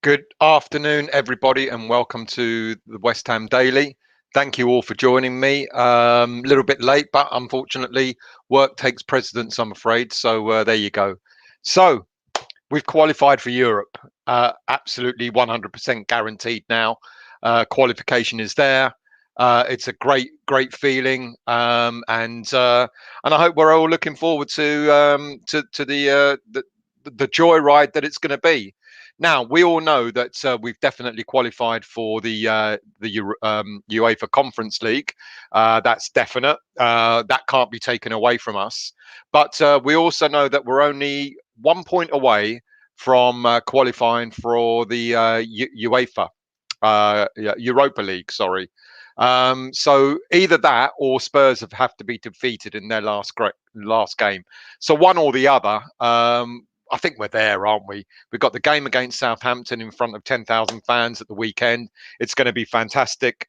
Good afternoon, everybody, and welcome to the West Ham Daily. Thank you all for joining me. A little bit late, but unfortunately, work takes precedence, I'm afraid. So there you go. So we've qualified for Europe. Absolutely 100% guaranteed now. Qualification is there. It's a great feeling, and I hope we're all looking forward to the joyride that it's going to be. Now, we all know that we've definitely qualified for the UEFA Conference League. That's definite. That can't be taken away from us. But we also know that we're only 1 point away from qualifying for the UEFA Europa League. Sorry. So either that or Spurs have to be defeated in their last game. So one or the other. I think we're there, aren't we? We've got the game against Southampton in front of 10,000 fans at the weekend. It's going to be fantastic.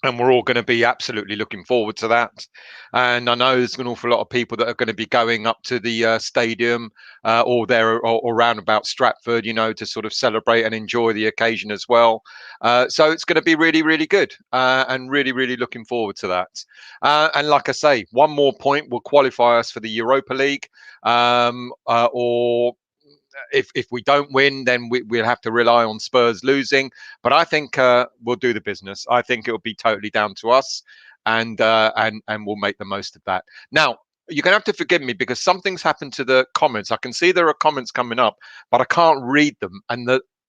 And we're all going to be absolutely looking forward to that. And I know there's an awful lot of people that are going to be going up to the stadium or there or around about Stratford, to sort of celebrate and enjoy the occasion as well. So it's going to be really, really good and really, really looking forward to that. And like I say, one more point will qualify us for the Europa League or if we don't win, then we'll have to rely on Spurs losing. But I think we'll do the business. I think it'll be totally down to us, and we'll make the most of that. Now, you're gonna have to forgive me because something's happened to the comments. I can see there are comments coming up, but I can't read them.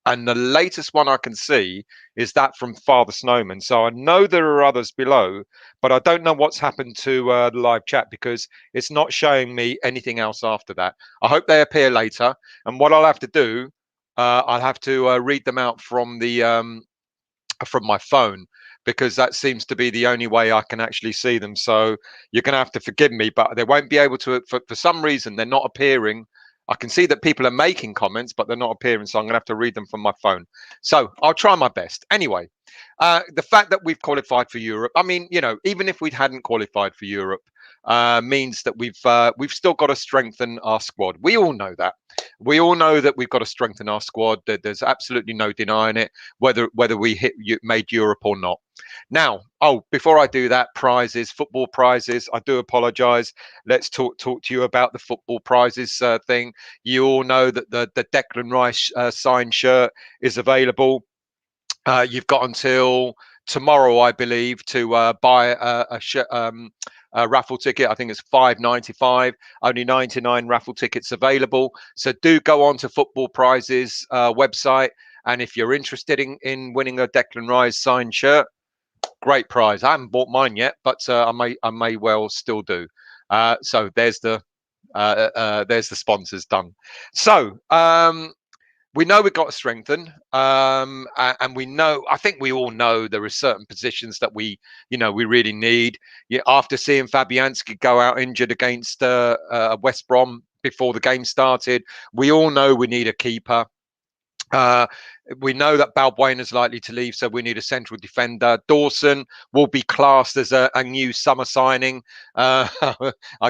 And the latest one I can see is that from Father Snowman. So I know there are others below, but I don't know what's happened to the live chat because it's not showing me anything else after that. I hope they appear later. And what I'll have to do, I'll have to read them out from the from my phone because that seems to be the only way I can actually see them. So you're going to have to forgive me, but they won't be able to, for some reason, they're not appearing. I can see that people are making comments, but they're not appearing. So I'm going to have to read them from my phone. So I'll try my best. Anyway, the fact that we've qualified for Europe, I mean, even if we hadn't qualified for Europe, means that we've still got to strengthen our squad. We all know that. We all know that we've got to strengthen our squad. There's absolutely no denying it, whether we made Europe or not. Now, before I do that, football prizes. I do apologise. Let's talk to you about the football prizes thing. You all know that the Declan Rice signed shirt is available. You've got until tomorrow, I believe, to buy a raffle ticket. I think it's £5.95. Only 99 raffle tickets available. So do go on to Football Prizes website, and if you're interested in winning a Declan Rice signed shirt, great prize. I haven't bought mine yet, but I may well still do. So there's the sponsors done. So we know we've got to strengthen, and I think we all know there are certain positions that we really need. After seeing Fabianski go out injured against West Brom before the game started, we all know we need a keeper. We know that Balbuena is likely to leave, so we need a central defender. Dawson will be classed as a new summer signing. I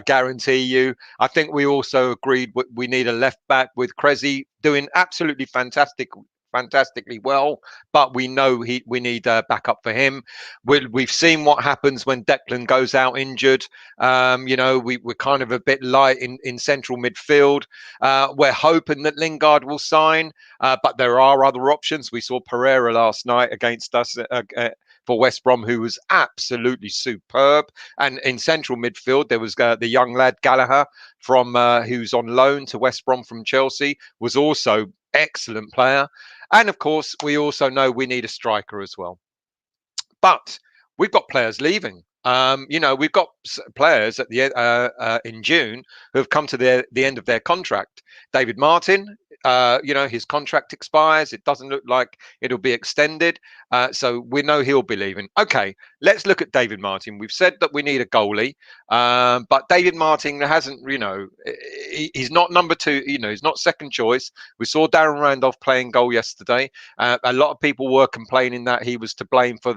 guarantee you. I think we also agreed we need a left back with Cressy doing absolutely fantastically well, but we know we need backup for him. We've seen what happens when Declan goes out injured. We're kind of a bit light in central midfield. We're hoping that Lingard will sign, but there are other options. We saw Pereira last night against us for West Brom, who was absolutely superb. And in central midfield, there was the young lad Gallagher from who's on loan to West Brom from Chelsea, was also excellent player. And of course, we also know we need a striker as well. But we've got players leaving. We've got players at the in June who have come to the end of their contract. David Martin, his contract expires. It doesn't look like it'll be extended, so we know he'll be leaving. Okay, let's look at David Martin. We've said that we need a goalie, but David Martin hasn't. He's not number two. He's not second choice. We saw Darren Randolph playing goal yesterday. A lot of people were complaining that he was to blame for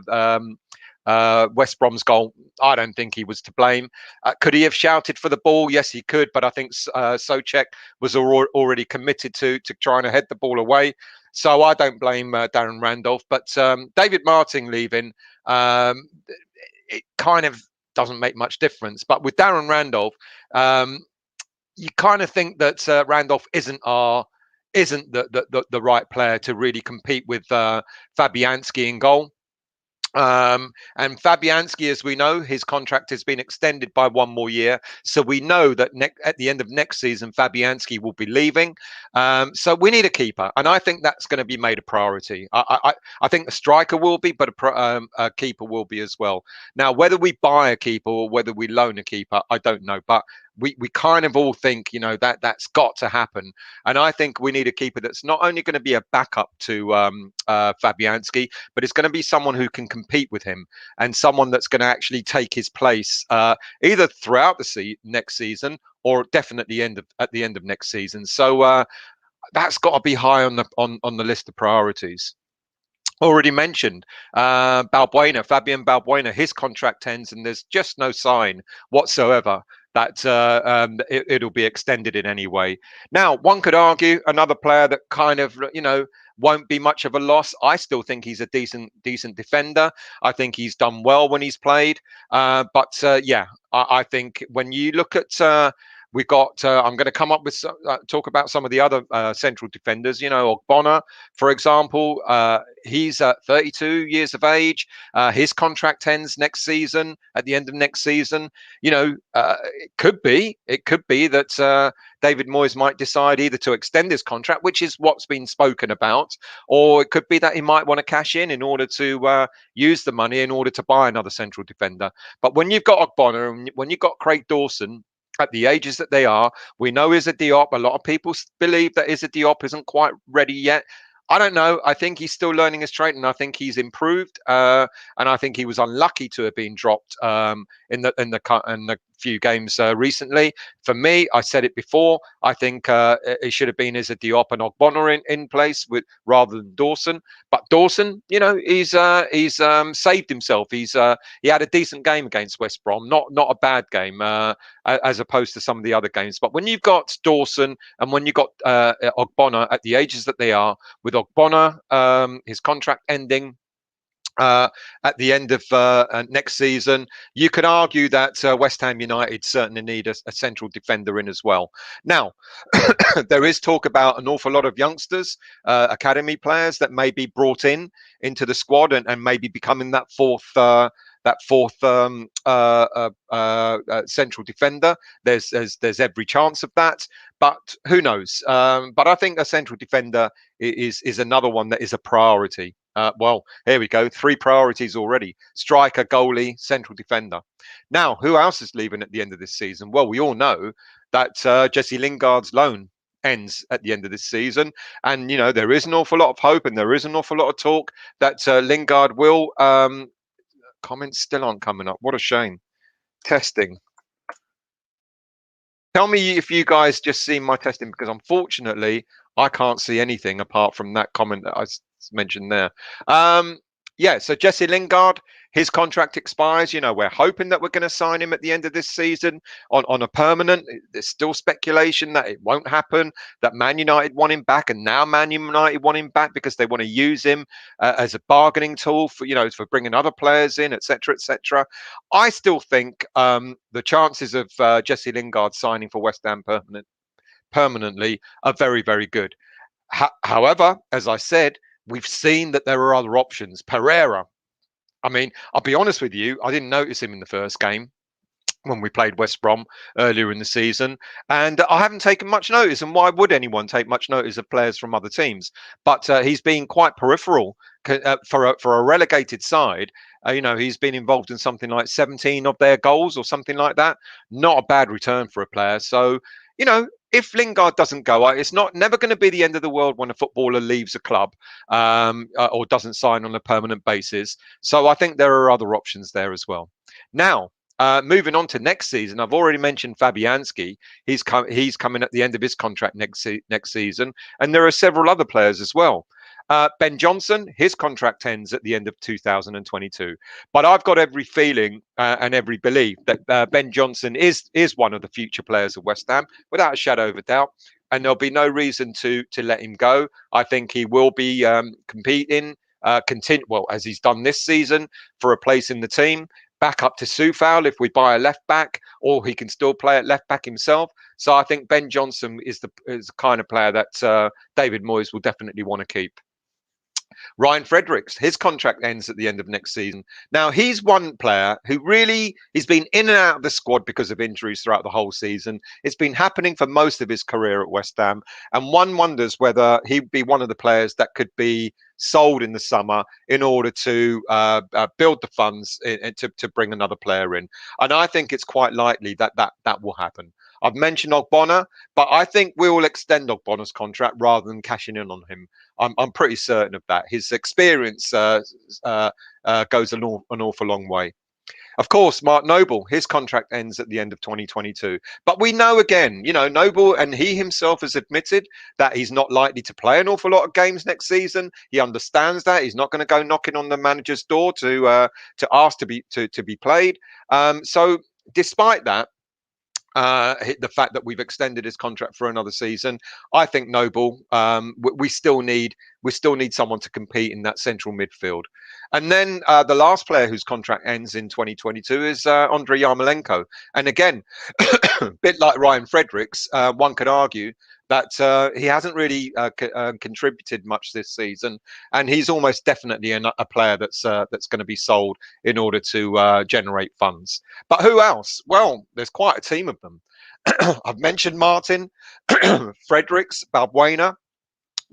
West Brom's goal. I don't think he was to blame. Could he have shouted for the ball? Yes, he could. But I think Souček was already committed to trying to head the ball away. So I don't blame Darren Randolph. But David Martin leaving, it kind of doesn't make much difference. But with Darren Randolph, you kind of think that Randolph isn't the right player to really compete with Fabianski in goal. And Fabianski, as we know, his contract has been extended by 1 more year. So we know that at the end of next season, Fabianski will be leaving. So we need a keeper. And I think that's going to be made a priority. I think the striker will be, but a keeper will be as well. Now, whether we buy a keeper or whether we loan a keeper, I don't know. But we kind of all think, that's got to happen. And I think we need a keeper that's not only going to be a backup to Fabianski, but it's going to be someone who can compete with him and someone that's going to actually take his place either throughout the next season or definitely at the end of next season. So that's got to be high on the list of priorities. Already mentioned Fabian Balbuena, his contract ends and there's just no sign whatsoever that it'll be extended in any way. Now, one could argue another player that kind of, won't be much of a loss. I still think he's a decent defender. I think he's done well when he's played. But I think when you look at we've got. I'm going to come up with talk about some of the other central defenders. Ogbonna, for example. He's 32 years of age. His contract ends next season. At the end of next season, it could be that David Moyes might decide either to extend his contract, which is what's been spoken about, or it could be that he might want to cash in order to use the money in order to buy another central defender. But when you've got Ogbonna and when you've got Craig Dawson, at the ages that they are, we know Issa Diop. A lot of people believe that Issa Diop isn't quite ready yet. I don't know. I think he's still learning his trade, and I think he's improved. And I think he was unlucky to have been dropped in the few games recently. For me, I said it before. I think it should have been Issa Diop and Ogbonna in place rather than Dawson. But Dawson, he's saved himself. He had a decent game against West Brom, not a bad game as opposed to some of the other games. But when you've got Dawson and when you've got Ogbonna at the ages that they are, with Ogbonna, his contract ending at the end of next season, you could argue that West Ham United certainly need a central defender in as well. Now, there is talk about an awful lot of youngsters, academy players that may be brought into the squad and maybe becoming that fourth central defender. There's every chance of that, but who knows? But I think a central defender is another one that is a priority. Well, here we go. 3 priorities already: striker, goalie, central defender. Now, who else is leaving at the end of this season? Well, we all know that Jesse Lingard's loan ends at the end of this season, and there is an awful lot of hope and there is an awful lot of talk that Lingard will. Comments still aren't coming up. What a shame. Testing. Tell me if you guys just see my testing, because unfortunately I can't see anything apart from that comment that I mentioned there. So Jesse Lingard, his contract expires. We're hoping that we're going to sign him at the end of this season on a permanent. There's still speculation that it won't happen, that Man United want him back, and now Man United want him back because they want to use him as a bargaining tool for bringing other players in, etc., etc. I still think the chances of Jesse Lingard signing for West Ham permanently are very, very good. However, as I said, we've seen that there are other options. Pereira. I mean, I'll be honest with you, I didn't notice him in the first game. when we played West Brom earlier in the season, and I haven't taken much notice. And why would anyone take much notice of players from other teams? But he's been quite peripheral for a relegated side. He's been involved in something like 17 of their goals or something like that. Not a bad return for a player. So, if Lingard doesn't go, it's not never going to be the end of the world when a footballer leaves a club or doesn't sign on a permanent basis. So I think there are other options there as well. Now, moving on to next season, I've already mentioned Fabianski. He's coming at the end of his contract next season, and there are several other players as well. Ben Johnson, his contract ends at the end of 2022, but I've got every feeling and every belief that Ben Johnson is one of the future players of West Ham, without a shadow of a doubt. And there'll be no reason to let him go. I think he will be competing, as he's done this season, for a place in the team. Back up to Soufal if we buy a left back, or he can still play at left back himself. So I think Ben Johnson is the kind of player that David Moyes will definitely want to keep. Ryan Fredericks, his contract ends at the end of next season. Now, he's one player who he's been in and out of the squad because of injuries throughout the whole season. It's been happening for most of his career at West Ham. And one wonders whether he'd be one of the players that could be sold in the summer in order to build the funds to bring another player in. And I think it's quite likely that will happen. I've mentioned Ogbonna, but I think we will extend Ogbonna's contract rather than cashing in on him. I'm pretty certain of that. His experience goes an awful long way. Of course, Mark Noble, his contract ends at the end of 2022. But we know again, Noble, and he himself has admitted that he's not likely to play an awful lot of games next season. He understands that. He's not going to go knocking on the manager's door to ask to be played. So despite that, the fact that we've extended his contract for another season, I think Noble, we still need someone to compete in that central midfield. And then the last player whose contract ends in 2022 is Andrei Yarmolenko. And again, a bit like Ryan Fredericks, one could argue that he hasn't really contributed much this season, and he's almost definitely a player that's going to be sold in order to generate funds. But who else? Well, there's quite a team of them. I've mentioned Martin, Fredericks, Balbuena,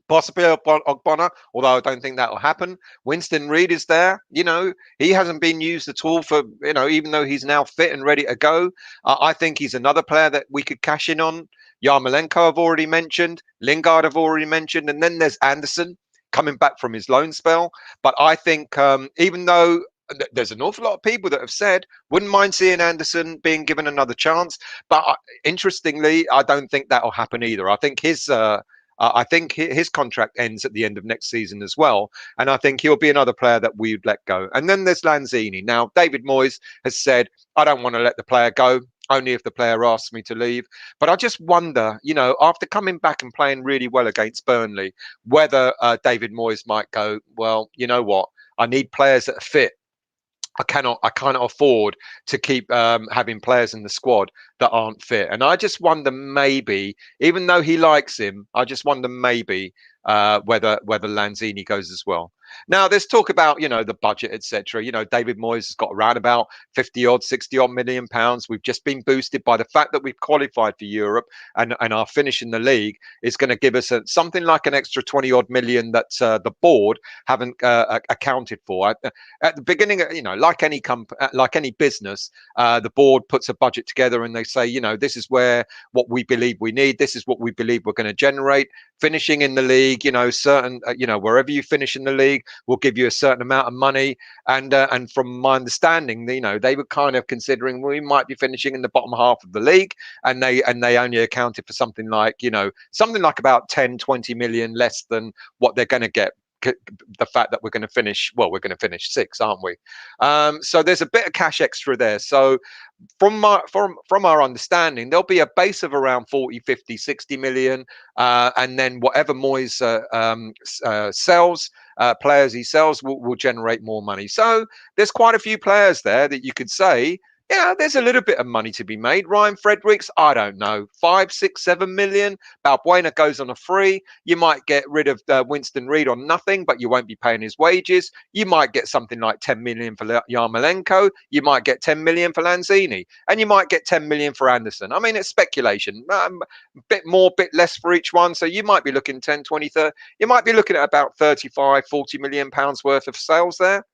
possibly Ogbonna, although I don't think that will happen. Winston Reid is there. He hasn't been used at all for, even though he's now fit and ready to go. I think he's another player that we could cash in on. Yarmolenko I've already mentioned. Lingard I've already mentioned. And then there's Anderson coming back from his loan spell. But I think even though there's an awful lot of people that have said wouldn't mind seeing Anderson being given another chance, but interestingly, I don't think that'll happen either. I think his contract ends at the end of next season as well, and I think he'll be another player that we'd let go. And then there's Lanzini. Now, David Moyes has said, I don't want to let the player go, only if the player asks me to leave. But I just wonder, after coming back and playing really well against Burnley, whether David Moyes might go, well, you know what? I need players that are fit. I cannot afford to keep having players in the squad that aren't fit. And I just wonder, maybe, even though he likes him, I just wonder maybe whether Lanzini goes as well. Now, there's talk about, the budget, etc. David Moyes has got around about 60 odd million pounds. We've just been boosted by the fact that we've qualified for Europe, and our finish in the league is going to give us something like an extra 20 odd million that the board haven't accounted for. At the beginning, like any business, the board puts a budget together and they say, this is what we believe we need. This is what we believe we're going to generate. Finishing in the league, certain, wherever you finish in the league, will give you a certain amount of money. And from my understanding, they were kind of considering we might be finishing in the bottom half of the league, and they only accounted for something like about 10-20 million less than what they're going to get. The fact that we're going to finish sixth, aren't we? So there's a bit of cash extra there. So from our understanding, there'll be a base of around 40, 50, 60 million, and then whatever Moyes sells, players he sells will generate more money. So there's quite a few players there that you could say Yeah, there's a little bit of money to be made. Ryan Fredericks, I don't know, 5, 6, 7 million. Balbuena goes on a free. You might get rid of Winston Reed on nothing, but you won't be paying his wages. You might get something like 10 million for Yarmolenko. You might get 10 million for Lanzini, and you might get 10 million for Anderson. I mean, it's speculation. Bit more, bit less for each one. So you might be looking 10, 20, 30. You might be looking at about 35, 40 million pounds worth of sales there.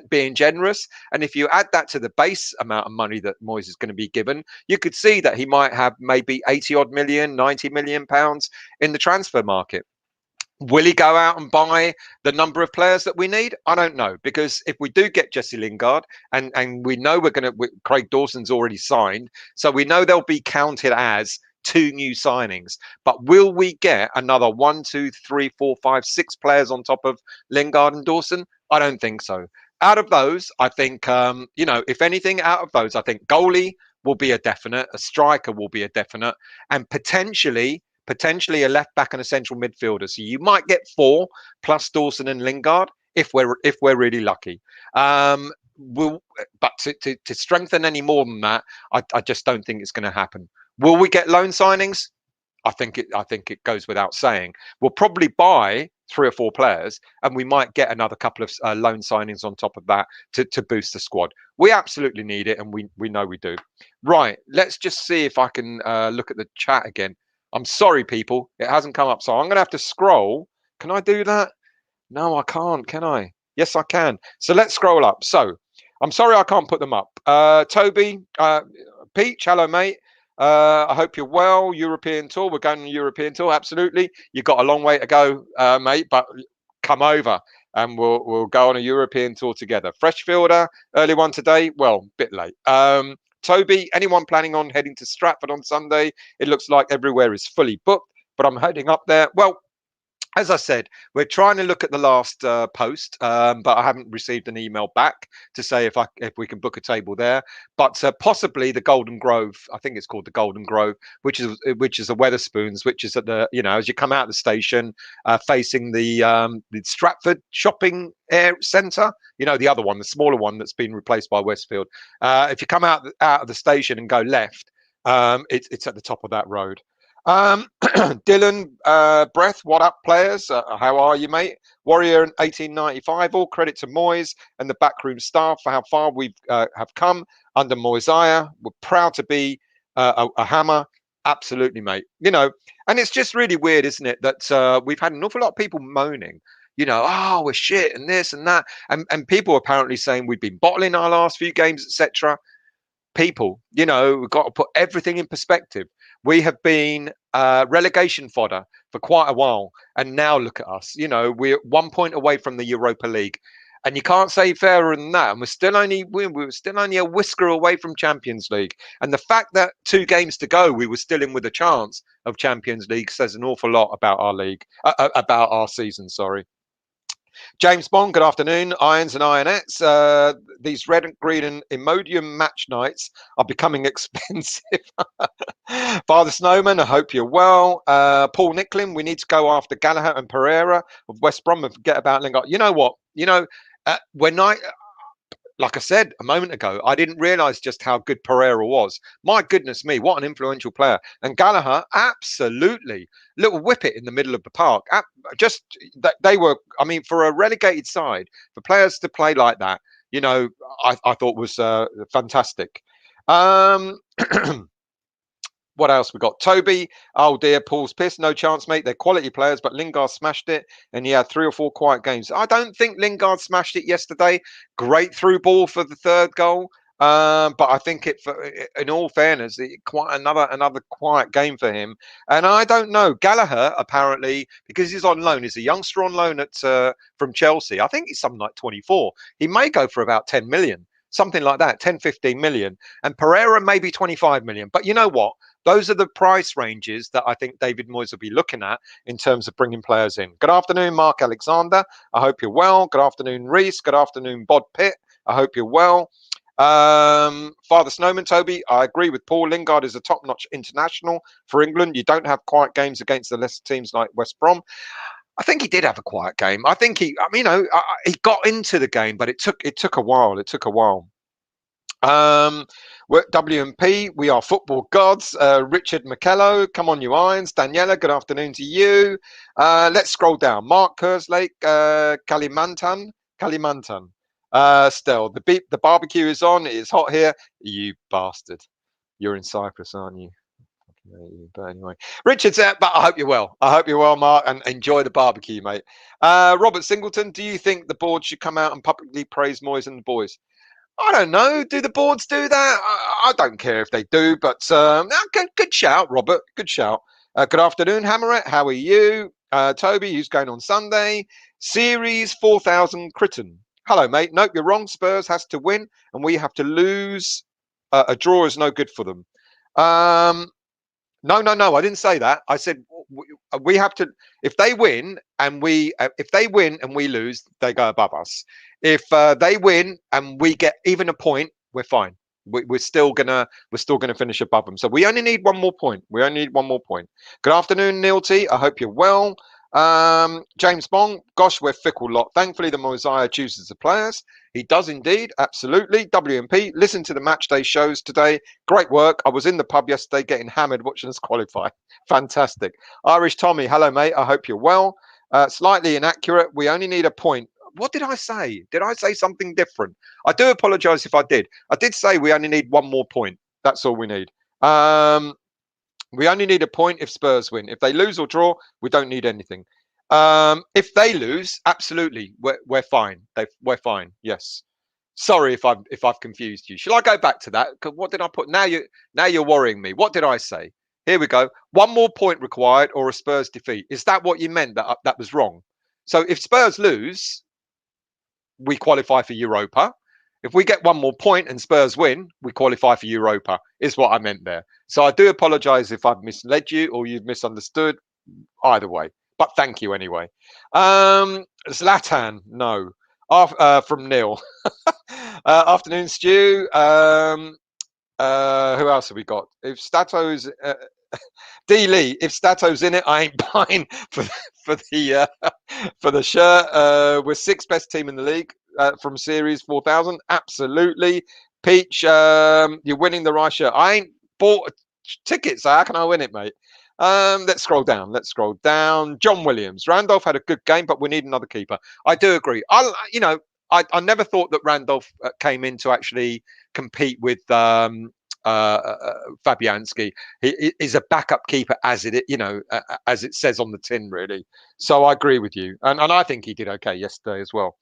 Being generous. And if you add that to the base amount of money that Moyes is going to be given, you could see that he might have maybe 80 odd million, 90 million pounds in the transfer market. Will he go out and buy the number of players that we need? I don't know, because if we do get Jesse Lingard, and we know Craig Dawson's already signed, so we know they'll be counted as two new signings. But will we get another 1, 2, 3, 4, 5, 6 players on top of Lingard and Dawson? I don't think so. Out of those, I think, if anything, out of those, I think goalie will be a definite, a striker will be a definite, and potentially a left back and a central midfielder. So you might get 4 plus Dawson and Lingard if we're really lucky. But to strengthen any more than that, I just don't think it's going to happen. Will we get loan signings? I think it goes without saying. We'll probably buy 3 or 4 players, and we might get another couple of loan signings on top of that to boost the squad. We absolutely need it, and we know we do. Right, let's just see if I can look at the chat again. I'm sorry, people, it hasn't come up, so I'm going to have to scroll. Can I do that? No, I can't. Can I? Yes, I can. So let's scroll up. So I'm sorry I can't put them up. Toby, Peach, hello, mate. I hope you're well. European tour. We're going on a European tour. Absolutely. You've got a long way to go, mate, but come over and we'll go on a European tour together. Freshfielder, early one today. Well, bit late. Toby, anyone planning on heading to Stratford on Sunday? It looks like everywhere is fully booked, but I'm heading up there. Well, as I said, we're trying to look at the last post, but I haven't received an email back to say if we can book a table there. But possibly the Golden Grove, I think it's called the Golden Grove, which is the Weatherspoons, which is at the as you come out of the station, facing the Stratford shopping centre. The other one, the smaller one that's been replaced by Westfield. If you come out of the station and go left, it's at the top of that road. Dylan, Breath, what up, players? How are you, mate? Warrior in 1895. All credit to Moyes and the backroom staff for how far we have come under Moyesiah. We're proud to be a hammer. Absolutely, mate. And it's just really weird, isn't it, that we've had an awful lot of people moaning. We're shit and this and that, and people apparently saying we've been bottling our last few games, etc. People, we've got to put everything in perspective. We have been relegation fodder for quite a while, and now look at us. We're 1 point away from the Europa League, and you can't say fairer than that. And we're still only a whisker away from Champions League. And the fact that 2 games to go, we were still in with a chance of Champions League says an awful lot about our league, about our season. Sorry. James Bond, good afternoon. Irons and Ironettes. These red, green, and Imodium match nights are becoming expensive. Father Snowman, I hope you're well. Paul Nicklin, we need to go after Gallagher and Pereira of West Brom and forget about Lingard. You know what? Like I said a moment ago, I didn't realise just how good Pereira was. My goodness me, what an influential player. And Gallagher, absolutely. Little whippet in the middle of the park. They were, for a relegated side, for players to play like that, I thought was fantastic. What else we got? Toby, oh dear, Paul's pissed. No chance, mate. They're quality players, but Lingard smashed it, and he had 3 or 4 quiet games. I don't think Lingard smashed it yesterday. Great through ball for the 3rd goal, but I think in all fairness, quite another quiet game for him. And I don't know. Gallagher apparently, because he's on loan, he's a youngster on loan from Chelsea. I think he's something like 24. He may go for about 10 million. Something like that, 10, 15 million. And Pereira maybe 25 million. But you know what? Those are the price ranges that I think David Moyes will be looking at in terms of bringing players in. Good afternoon, Mark Alexander. I hope you're well. Good afternoon, Reese. Good afternoon, Bod Pitt. I hope you're well. Father Snowman, Toby, I agree with Paul. Lingard is a top-notch international for England. You don't have quiet games against the lesser teams like West Brom. I think he did have a quiet game. I think he got into the game, but it took a while. We're at WMP. We are football gods. Richard McKello, come on, you irons. Daniela, good afternoon to you. Let's scroll down. Mark Kerslake, Kalimantan. Still, the barbecue is on. It is hot here. You bastard. You're in Cyprus, aren't you? But anyway, Richard's out, but I hope you're well. I hope you're well, Mark, and enjoy the barbecue, mate. Robert Singleton, do you think the board should come out and publicly praise Moyes and the boys? I don't know. Do the boards do that? I don't care if they do, but good shout, Robert. Good shout. Good afternoon, Hammerette. How are you? Toby, who's going on Sunday? Series 4000 Crichton. Hello, mate. Nope, you're wrong. Spurs has to win, and we have to lose. A draw is no good for them. No. I didn't say that. I said we have to. If they win and we lose, they go above us. If they win and we get even a point, we're fine. We're still gonna finish above them. So we only need one more point. We only need one more point. Good afternoon, Neil T. I hope you're well. James Bong, gosh, we're fickle lot. Thankfully, the Mosiah chooses the players. He does indeed, absolutely. WMP, listen to the match day shows today. Great work. I was in the pub yesterday getting hammered watching us qualify. Fantastic. Irish Tommy, hello, mate. I hope you're well. Slightly inaccurate. We only need a point. What did I say? Did I say something different? I do apologise if I did. I did say we only need one more point. That's all we need. We only need a point if Spurs win. If they lose or draw, we don't need anything. If they lose, absolutely, we're fine. We're fine. Yes. Sorry if I've confused you. Shall I go back to that? What did I put? Now you're worrying me. What did I say? Here we go. One more point required or a Spurs defeat. Is that what you meant? That was wrong. So if Spurs lose, we qualify for Europa. If we get one more point and Spurs win, we qualify for Europa, is what I meant there. So I do apologise if I've misled you or you've misunderstood. Either way. But thank you anyway. Zlatan, no. From Neil. Afternoon, Stu. Who else have we got? If Stato's... D Lee, if Stato's in it, I ain't buying for the shirt. We're sixth best team in the league from Series 4000. Absolutely, Peach, you're winning the right shirt. I ain't bought tickets, so how can I win it, mate? Let's scroll down. John Williams, Randolph had a good game, but we need another keeper. I do agree. I never thought that Randolph came in to actually compete with Fabianski. He is a backup keeper, as it says on the tin, really. So I agree with you, and I think he did okay yesterday as well.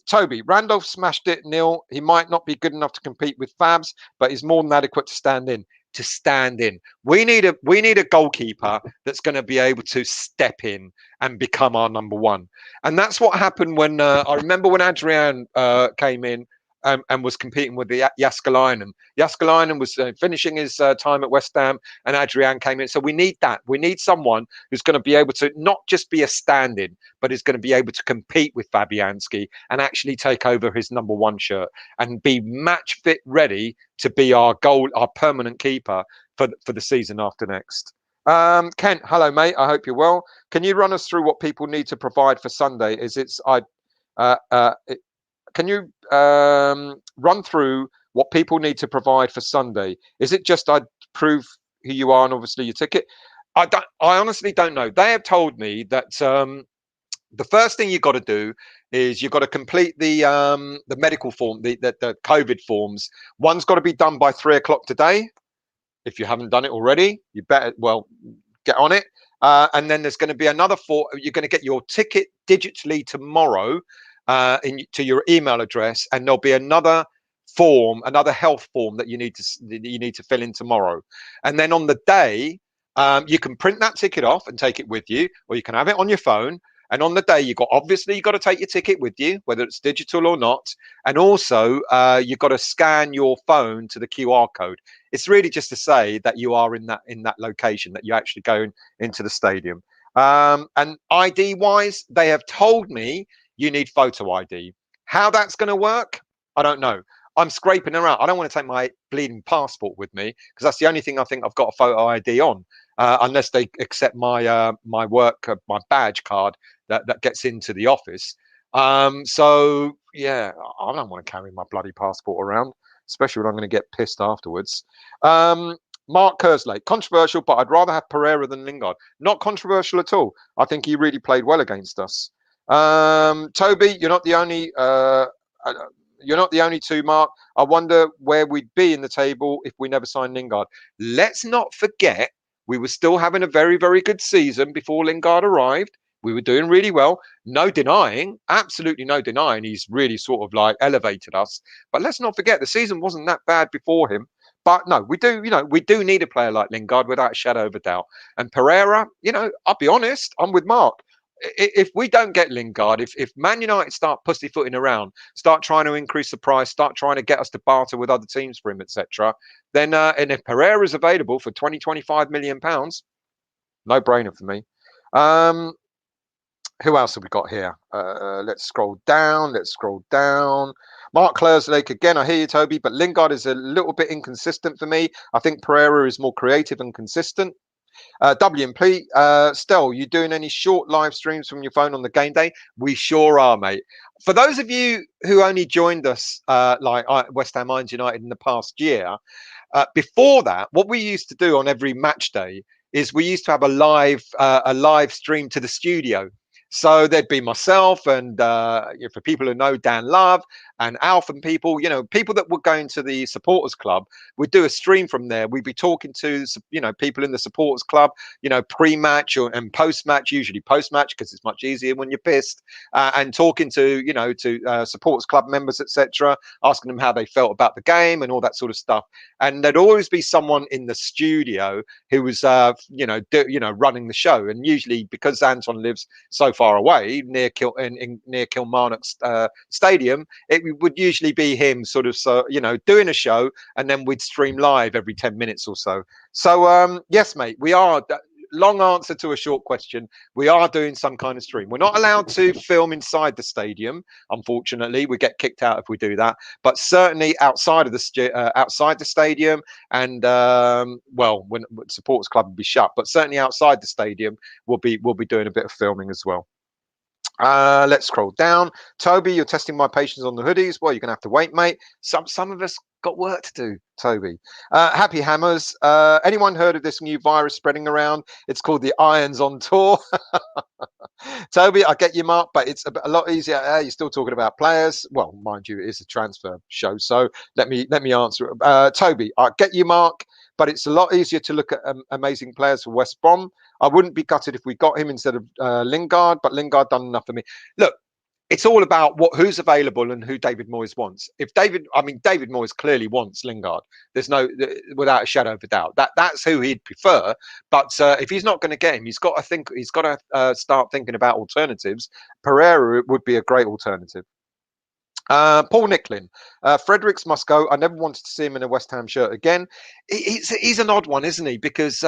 Toby, Randolph smashed it. Neil, he might not be good enough to compete with Fabs, but he's more than adequate to stand in. We need a goalkeeper that's going to be able to step in and become our number one. And that's what happened when I remember when Adrian came in and was competing with the Jaskalainen. Jaskalainen was finishing his time at West Ham, and Adrian came in. So we need that. We need someone who's going to be able to not just be a stand-in, but is going to be able to compete with Fabianski and actually take over his number one shirt and be match fit ready to be our permanent keeper for the season after next. Kent, hello, mate. I hope you're well. Can you run us through what people need to provide for Sunday? Can you run through what people need to provide for Sunday? Is it just I'd prove who you are and obviously your ticket? I honestly don't know. They have told me that the first thing you've got to do is you've got to complete the medical form, the COVID forms. One's got to be done by 3:00 today. If you haven't done it already, you better get on it. And then there's going to be another form. You're going to get your ticket digitally tomorrow. To your email address, and there'll be another health form that you need to fill in tomorrow. And then on the day, you can print that ticket off and take it with you, or you can have it on your phone. And on the day, you've got to take your ticket with you, whether it's digital or not. And also, you've got to scan your phone to the QR code. It's really just to say that you are in that location, that you're actually going into the stadium. And ID wise, they have told me you need photo ID. How that's going to work, I don't know. I'm scraping around. I don't want to take my bleeding passport with me because that's the only thing I think I've got a photo ID on, unless they accept my my work, my badge card that gets into the office. So yeah, I don't want to carry my bloody passport around. especially when I'm going to get pissed afterwards. Mark Kerslake, controversial, but I'd rather have Pereira than Lingard. Not controversial at all. I think he really played well against us. Toby, you're not the only. You're not the only two, Mark. I wonder where we'd be in the table if we never signed Lingard. Let's not forget we were still having a very, very good season before Lingard arrived. We were doing really well. No denying, absolutely no denying. He's really sort of like elevated us. But let's not forget the season wasn't that bad before him. But no, we do, we do need a player like Lingard without a shadow of a doubt. And Pereira, I'll be honest, I'm with Mark. If we don't get Lingard, if Man United start pussyfooting around, start trying to increase the price, start trying to get us to barter with other teams for him, etc., then and if Pereira is available for 20-25 million pounds, no brainer for me. Who else have we got here? Let's scroll down. Mark Kerslake again. I hear you, Toby, but Lingard is a little bit inconsistent for me. I think Pereira is more creative and consistent. WMP, Stel, you doing any short live streams from your phone on the game day? We sure are, mate. For those of you who only joined us, like West Ham United in the past year, before that, what we used to do on every match day is we used to have a live stream to the studio. So there'd be myself and for people who know Dan Love and Alf and people that were going to the supporters club, we'd do a stream from there. We'd be talking to people in the supporters club, pre-match and post-match, usually post-match because it's much easier when you're pissed, and talking to supporters club members, etc., asking them how they felt about the game and all that sort of stuff. And there'd always be someone in the studio who was running the show. And usually because Anton lives so far away near Kilmarnock Stadium, it would usually be him doing a show, and then we'd stream live every 10 minutes or so. So yes, mate, we are. Long answer to a short question. We are doing some kind of stream. We're not allowed to film inside the stadium, unfortunately. We get kicked out if we do that. But certainly outside of the stadium, and when supporters club will be shut. But certainly outside the stadium, we'll be doing a bit of filming as well. Let's scroll down. Toby, you're testing my patience on the hoodies. Well, you're gonna have to wait, mate. Some of us got work to do, Toby. Happy Hammers. Anyone heard of this new virus spreading around? It's called the Irons on Tour. Toby, I get you, Mark, but it's a lot easier. You're still talking about players. Well, mind you, it is a transfer show, so let me answer it. Toby, I get you, Mark, but it's a lot easier to look at amazing players for West Brom. I wouldn't be gutted if we got him instead of Lingard, but Lingard done enough for me. Look, it's all about who's available and who David Moyes wants. David Moyes clearly wants Lingard. There's without a shadow of a doubt, that's who he'd prefer. But if he's not going to get him, he's got to start thinking about alternatives. Pereira would be a great alternative. Paul Nicklin, Fredericks must go. I never wanted to see him in a West Ham shirt again. He's an odd one, isn't he? Because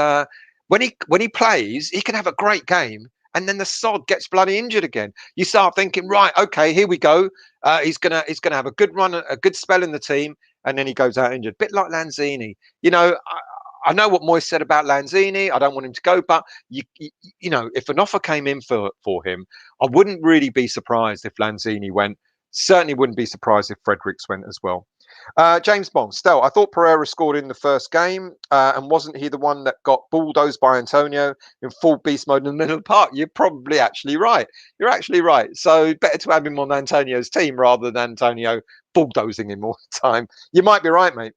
when he plays, he can have a great game, and then the sod gets bloody injured again. You start thinking, right, okay, here we go. He's gonna have a good run, a good spell in the team, and then he goes out injured. Bit like Lanzini. I know what Moyes said about Lanzini. I don't want him to go, but if an offer came in for him, I wouldn't really be surprised if Lanzini went. Certainly wouldn't be surprised if Fredericks went as well. James Bond, Stel, I thought Pereira scored in the first game, and wasn't he the one that got bulldozed by Antonio in full beast mode in the middle of the park? You're probably actually right. You're actually right. So better to have him on Antonio's team rather than Antonio bulldozing him all the time. You might be right, mate.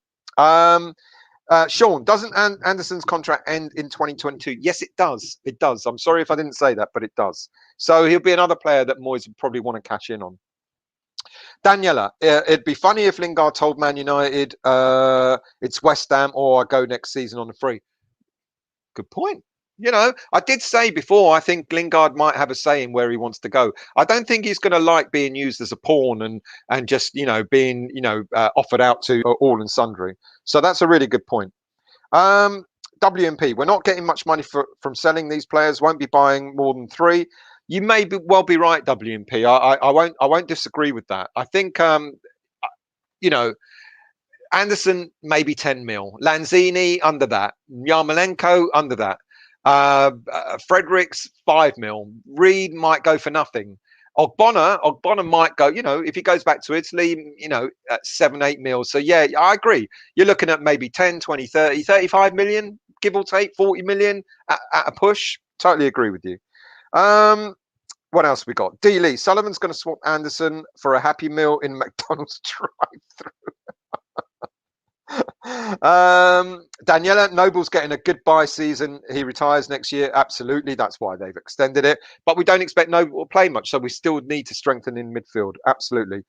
Sean, doesn't Anderson's contract end in 2022? Yes, it does. It does. I'm sorry if I didn't say that, but it does. So he'll be another player that Moyes would probably want to cash in on. Daniela, it'd be funny if Lingard told Man United it's West Ham or I go next season on a free. Good point. I did say before, I think Lingard might have a say in where he wants to go. I don't think he's going to like being used as a pawn and just, being, offered out to all and sundry. So that's a really good point. WMP, we're not getting much money from selling these players. Won't be buying more than 3. You may well be right, WMP. I won't disagree with that. I think Anderson maybe 10 mil, Lanzini under that, Yarmolenko under that, Fredericks 5 mil, Reed might go for nothing. Ogbonna might go, if he goes back to Italy, at 7-8 mil. So yeah, I agree. You're looking at maybe 10, 20, 30, 35 million, give or take 40 million at a push. Totally agree with you. What else we got? D. Lee, Sullivan's going to swap Anderson for a Happy Meal in McDonald's drive-through. Daniela, Noble's getting a goodbye season. He retires next year. Absolutely. That's why they've extended it. But we don't expect Noble to play much, so we still need to strengthen in midfield. Absolutely.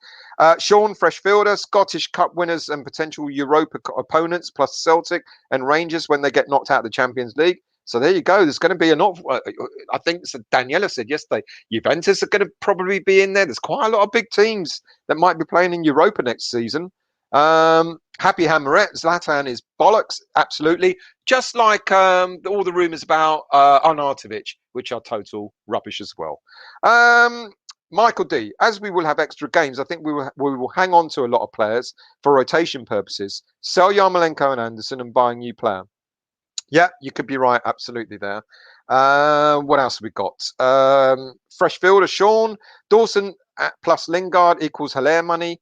Sean, fresh fielder, Scottish Cup winners and potential Europa opponents, plus Celtic and Rangers when they get knocked out of the Champions League. So there you go. There's going to be I think Daniela said yesterday, Juventus are going to probably be in there. There's quite a lot of big teams that might be playing in Europa next season. Happy Hammerette, Zlatan is bollocks, absolutely. Just like all the rumours about Arnautovic, which are total rubbish as well. Michael D, as we will have extra games, I think we will hang on to a lot of players for rotation purposes. Sell Yarmolenko and Anderson and buy a new player. Yeah, you could be right, absolutely there. What else have we got? Fresh fielder, Sean. Dawson plus Lingard equals Hilaire money.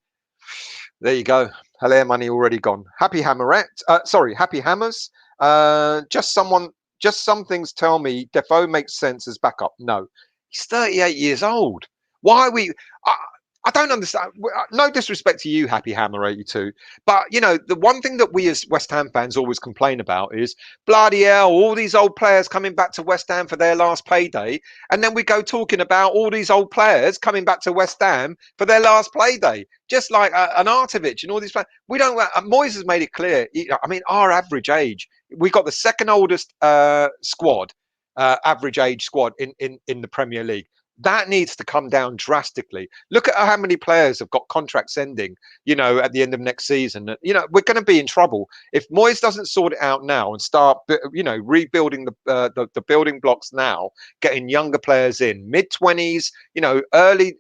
There you go. Hilaire money already gone. Happy Hammerette. Happy Hammers. Just some things tell me Defoe makes sense as backup. No, he's 38 years old. Why are we? I don't understand. No disrespect to you, Happy Hammer 82, but the one thing that we as West Ham fans always complain about is bloody hell, all these old players coming back to West Ham for their last payday, and then we go talking about all these old players coming back to West Ham for their last payday, just like an Arnautovic and all these players. We don't. Moyes has made it clear. I mean, our average age, we got the second oldest squad, average age squad in the Premier League. That needs to come down drastically. Look at how many players have got contracts ending, at the end of next season. We're going to be in trouble if Moyes doesn't sort it out now and start, rebuilding the building blocks now, getting younger players in, mid-20s, early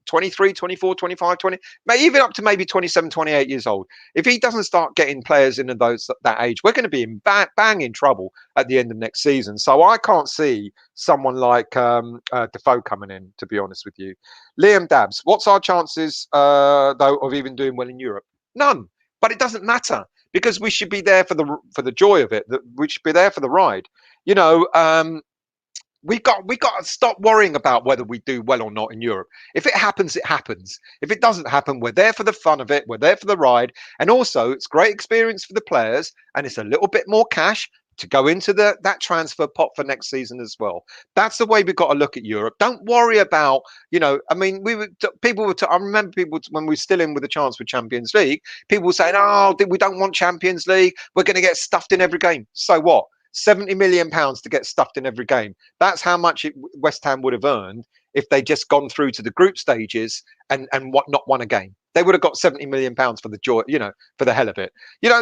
23, 24, 25, 20, even up to maybe 27, 28 years old. If he doesn't start getting players into that age, we're going to be in bang in trouble at the end of next season. So I can't see someone like Defoe coming in, to be honest with you. Liam Dabbs, what's our chances, though, of even doing well in Europe? None. But it doesn't matter because we should be there for the joy of it. We should be there for the ride. We got to stop worrying about whether we do well or not in Europe. If it happens, it happens. If it doesn't happen, we're there for the fun of it. We're there for the ride. And also, it's great experience for the players, and it's a little bit more cash to go into that transfer pot for next season as well. That's the way we've got to look at Europe. Don't worry about, I mean, I remember people when we were still in with a chance for Champions League, people were saying, oh, we don't want Champions League. We're going to get stuffed in every game. So what? 70 million pounds to get stuffed in every game. That's how much West Ham would have earned if they just gone through to the group stages and not won a game. They would have got 70 million pounds for the joy, for the hell of it.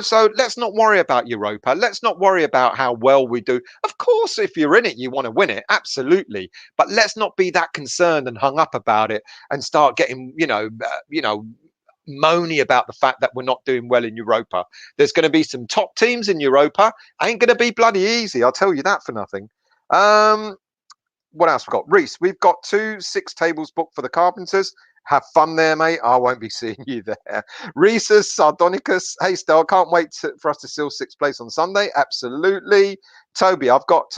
So let's not worry about Europa. Let's not worry about how well we do. Of course, if you're in it, you want to win it. Absolutely. But let's not be that concerned and hung up about it and start getting, moany about the fact that we're not doing well in Europa. There's going to be some top teams in Europa. Ain't going to be bloody easy. I'll tell you that for nothing. What else we got? Reese, we've got 2 6 tables booked for the Carpenters. Have fun there, mate. I won't be seeing you there. Reese's, Sardonicus. Hey, Stel, can't wait for us to seal 6th place on Sunday. Absolutely. Toby, I've got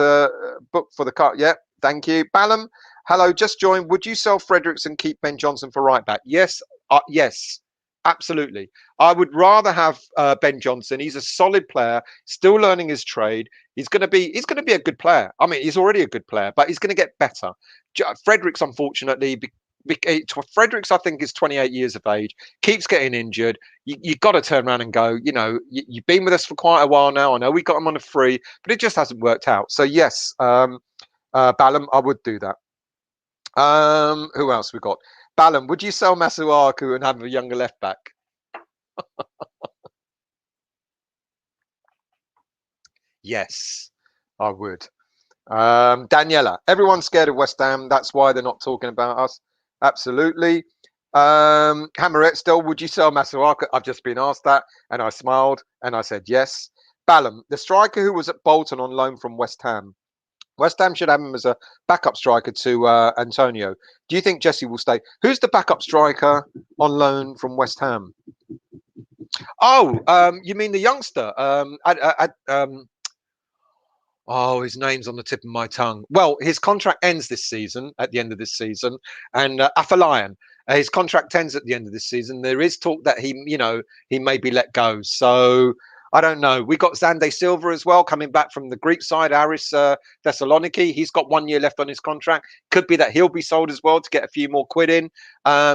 booked for the car. Yeah, thank you. Ballum, hello, just joined. Would you sell Fredericks and keep Ben Johnson for right back? Yes. Yes. Absolutely. I would rather have Ben Johnson. He's a solid player, still learning his trade. He's going to be a good player. I mean, he's already a good player, but he's going to get better. Fredericks, unfortunately, Fredericks, I think, is 28 years of age, keeps getting injured. You've got to turn around and go, you've been with us for quite a while now. I know we got him on a free, but it just hasn't worked out. So yes, Ballum, I would do that. Who else we got? Ballum, would you sell Masuaku and have a younger left back? Yes, I would. Daniela, everyone's scared of West Ham. That's why they're not talking about us. Absolutely. Hammerette, still, would you sell Masuaku? I've just been asked that, and I smiled and I said yes. Ballum, the striker who was at Bolton on loan from West Ham. West Ham should have him as a backup striker to Antonio. Do you think Jesse will stay? Who's the backup striker on loan from West Ham? Oh, you mean the youngster? Oh, his name's on the tip of my tongue. Well, his contract ends this season, at the end of this season, and Afolayan, his contract ends at the end of this season. There is talk that he may be let go. So I don't know. We got Zande Silva as well coming back from the Greek side, Aris Thessaloniki. He's got 1 year left on his contract. Could be that he'll be sold as well to get a few more quid in.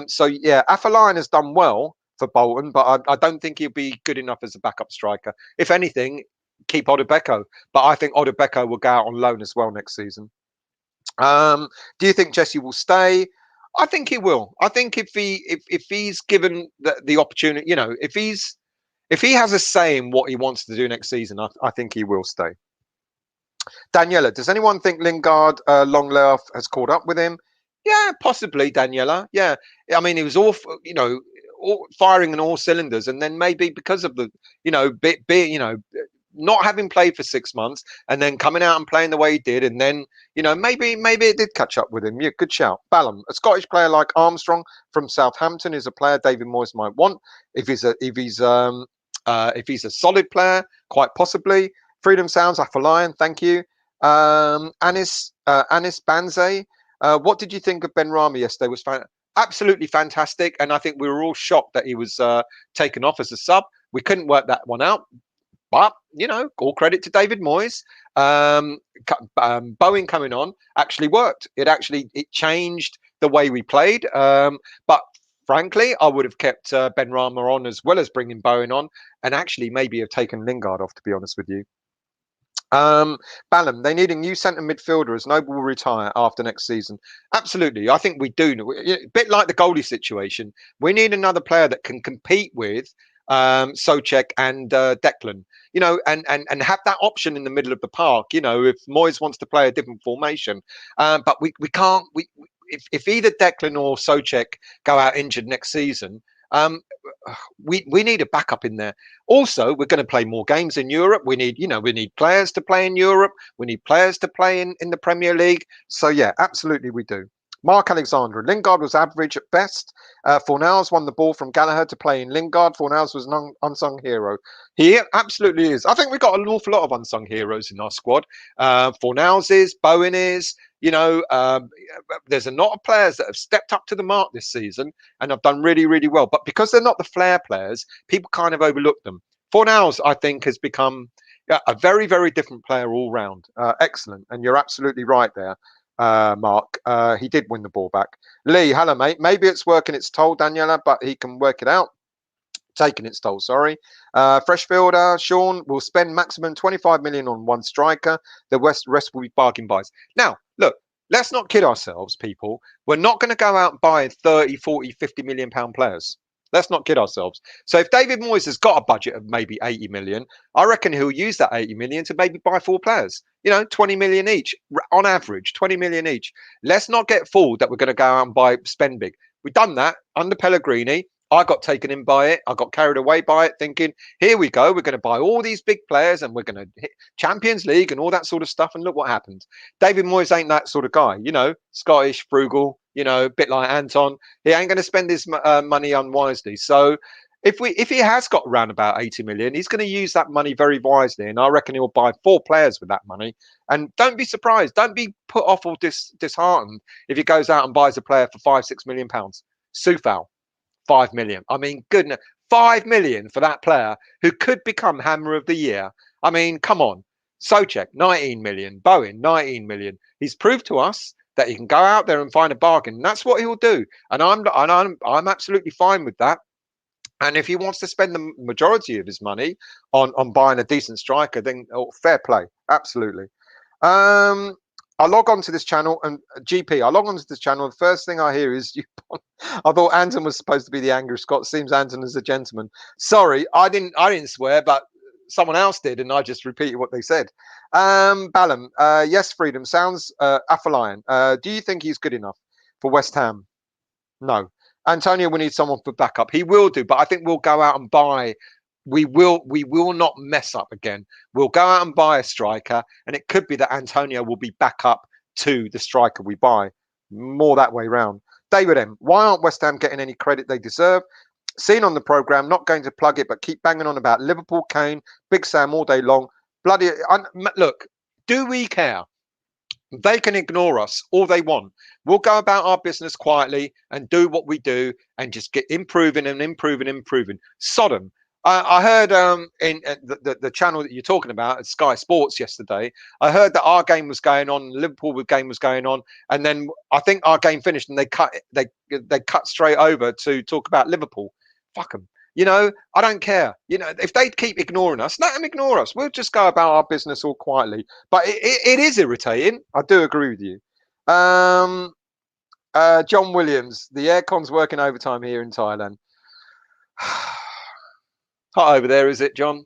So yeah, Afolayan has done well for Bolton, but I don't think he'll be good enough as a backup striker. If anything, keep Odobeko, but I think Odobeko will go out on loan as well next season. Do you think Jesse will stay? I think he will. I think if he's given the opportunity, if he has a say in what he wants to do next season, I think he will stay. Daniela, does anyone think Lingard long layoff has caught up with him? Yeah, possibly, Daniela. Yeah, I mean, he was all firing on all cylinders, and then maybe because of the not having played for 6 months and then coming out and playing the way he did, and then maybe it did catch up with him. Yeah, good shout. Ballum, a Scottish player like Armstrong from Southampton is a player David Moyes might want if he's a solid player, quite possibly. Freedom Sounds, Afolayan, thank you. Anis Banze, what did you think of Ben Rama yesterday? Was absolutely fantastic, and I think we were all shocked that he was taken off as a sub. We couldn't work that one out. But, all credit to David Moyes. Bowen coming on actually worked. It changed the way we played. But frankly, I would have kept Ben Rama on as well as bringing Bowen on, and actually maybe have taken Lingard off, to be honest with you. Ballum, they need a new centre midfielder as Noble will retire after next season. Absolutely. I think we do. A bit like the goalie situation. We need another player that can compete with Souček and Declan, and have that option in the middle of the park, if Moyes wants to play a different formation. But we can't, if either Declan or Souček go out injured next season, we need a backup in there. Also, we're going to play more games in Europe. We need players to play in Europe. We need players to play in the Premier League. So yeah, absolutely we do. Mark Alexander, Lingard was average at best. Fornals won the ball from Gallagher to play in Lingard. Fornals was an unsung hero. He absolutely is. I think we've got an awful lot of unsung heroes in our squad. Fornals is, Bowen is. There's a lot of players that have stepped up to the mark this season and have done really, really well. But because they're not the flair players, people kind of overlook them. Fornals, I think, has become a very, very different player all round. Excellent. And you're absolutely right there. Mark, he did win the ball back. Lee, hello, mate. Maybe it's working its toll, Daniela, but he can work it out. Taking its toll, sorry. Freshfielder, Sean will spend maximum 25 million on one striker. The rest will be bargain buys. Now, look, let's not kid ourselves, people. We're not going to go out and buy 30, 40, 50 million pound players. Let's not kid ourselves. So if David Moyes has got a budget of maybe 80 million, I reckon he'll use that 80 million to maybe buy 4 players. 20 million each on average, 20 million each. Let's not get fooled that we're going to go out and spend big. We've done that under Pellegrini. I got taken in by it. I got carried away by it, thinking, here we go. We're going to buy all these big players and we're going to hit Champions League and all that sort of stuff. And look what happened. David Moyes ain't that sort of guy, Scottish, frugal, a bit like Anton. He ain't going to spend his money unwisely. So if he has got around about 80 million, he's going to use that money very wisely. And I reckon he'll buy 4 players with that money. And don't be surprised. Don't be put off or disheartened if he goes out and buys a player for 5-6 million pounds. Soufal. 5 million. I mean, goodness, 5 million for that player who could become Hammer of the Year. I mean, come on. Souček, 19 million. Bowen, 19 million. He's proved to us that he can go out there and find a bargain. And that's what he'll do. And I'm absolutely fine with that. And if he wants to spend the majority of his money on buying a decent striker, then fair play. Absolutely. I log on to this channel and GP. I log on to this channel. The first thing I hear is you. I thought Anton was supposed to be the angry Scot. Seems Anton is a gentleman. Sorry, I didn't swear, but someone else did, and I just repeated what they said. Ballum, yes, Freedom sounds Afolayan. Do you think he's good enough for West Ham? No. Antonio will need someone for backup. He will do, but I think we'll go out and buy we will not mess up again. We'll go out and buy a striker, and it could be that Antonio will be back up to the striker we buy. More that way round. David M, why aren't West Ham getting any credit they deserve? Seen on the programme, not going to plug it, but keep banging on about Liverpool, Kane, Big Sam all day long. Bloody look, do we care? They can ignore us all they want. We'll go about our business quietly and do what we do and just get improving and improving. Sodom. I heard in the channel that you're talking about at Sky Sports yesterday, I heard that our game was going on, Liverpool game was going on, and then I think our game finished and they cut straight over to talk about Liverpool. Fuck them. You know, I don't care. You know, if they keep ignoring us, let them ignore us. We'll just go about our business all quietly. But it is irritating. I do agree with you. John Williams, the aircon's working overtime here in Thailand. Hot over there, is it, John?